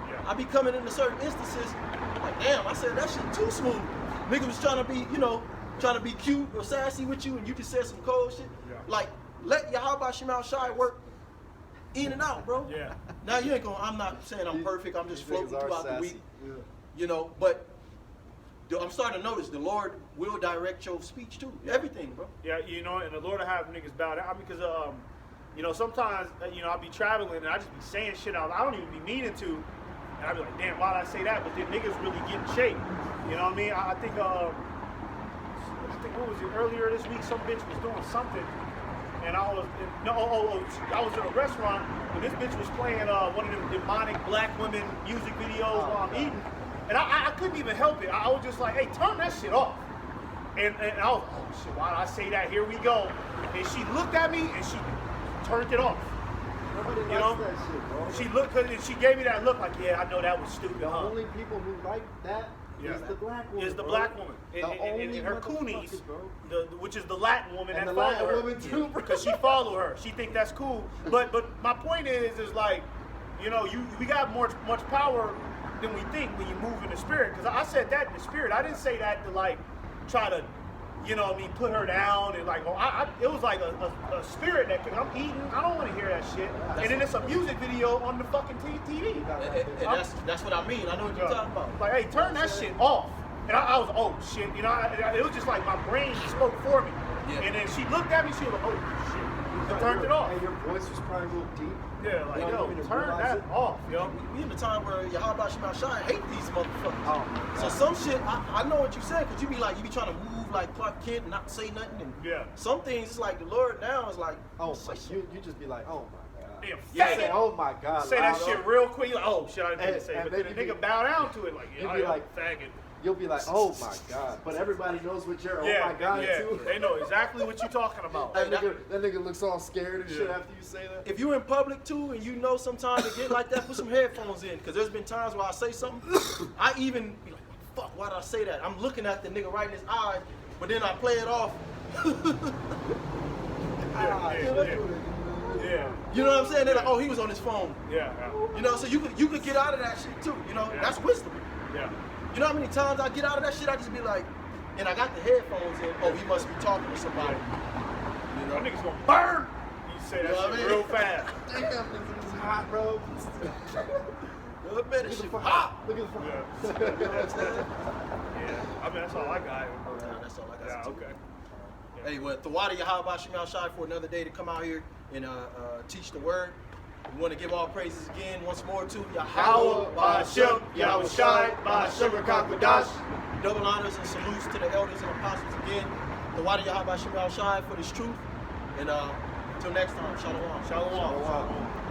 Yeah. I be coming into certain instances, like, damn, I said that shit too smooth. Nigga was trying to be, you know, trying to be cute or sassy with you, and you just said some cold shit. Yeah. Like, let Yahweh Shemal Shai work in and out, bro. Yeah. Now you ain't gonna, I'm not saying I'm perfect, I'm just These niggas floating are throughout the sassy. week. Yeah. You know, but I'm starting to notice the Lord will direct your speech too. Everything, bro. Yeah, you know, and the Lord will have niggas bow down. Because, you know, sometimes, you know, I'll be traveling and I just be saying shit out. I don't even be meaning to. And I'll be like, damn, why'd I say that? But then niggas really get in shape. You know what I mean? I think what was it, earlier this week, some bitch was doing something. And I was, I was in a restaurant and this bitch was playing one of them demonic black women music videos while I'm eating. And I couldn't even help it. I was just like, hey, turn that shit off. And I was, oh shit, why did I say that? Here we go. And she looked at me and she turned it off. Nobody You likes know? that shit, bro. She looked, and she gave me that look like, yeah, I know that was stupid, The huh? only people who like that Yeah. is the black woman. Is the bro. black woman. The And only her motherfuckers, coonies, bro. which is the Latin woman And that the follow Latin her. woman too, bro. Because she follow her. She think that's cool. But my point is like, you know, we got much power than we think when you move in the spirit. Because I said that in the spirit. I didn't say that to like try to, you know what I mean, put her down and like, oh, it was like a spirit that I'm eating. I don't want to hear that shit. And then it's a music video on the fucking TV. And that's what I mean. I know what you're talking about. Like, hey, turn that shit off. And I was, oh shit, you know, it was just like my brain spoke for me. Yeah. And then she looked at me, she was like, oh shit. I turned it off. And your voice was probably real deep. Yeah, like, You yo, don't even turn realize that it. off, yo. We in the time where Yahweh Shemal Shai hate these motherfuckers. Oh, So some shit, I know what you said, because you be trying to move like Clark Kent and not say nothing. And Yeah. some things, it's like the Lord now is like, Oh, say my, shit. you just be like, oh my god. Damn, Yeah, faggot. Say, oh my god. Say that loud. shit real quick. You're like, oh shit, I didn't And- say. and But then then the you nigga be- bow down to it, like, you'd yeah, be yo, like- faggot. You'll be like, oh my god. But everybody knows what you're, Yeah, oh my god, yeah. too. They know exactly what you're talking about. That nigga looks all scared and shit Yeah. after you say that. If you in public too, and you know sometimes to get like that, put some headphones in, because there's been times where I say something, I even be like, fuck, why did I say that? I'm looking at the nigga right in his eyes, but then I play it off. Yeah. You know what I'm saying? They're like, oh, he was on his phone. Yeah. You know, so you could get out of that shit too. You know, Yeah. that's wisdom. Yeah. You know how many times I get out of that shit? I just be like, and I got the headphones in. Oh, he must be talking to somebody. You That know, nigga's gonna burn. You say that You know what shit I mean? real fast. Damn, this is hot, bro. Look at this Look at shit the hot. fire. Look at the fire. Yeah. You know what I'm saying? I mean, that's all I got. Yeah, that's all I got. Yeah, to okay. Hey, well, Tawada Yahweh Shemel Shai for another day to come out here and teach the word. We want to give all praises again once more to Yahweh, Ba'ashem, Yahweh Shai, Ba'ashem Rakakwadash. Double honors and salutes to the elders and apostles again. Tawada Yahweh Shemel Shai for this truth. And until next time, Shalom. Shalom. Shalom.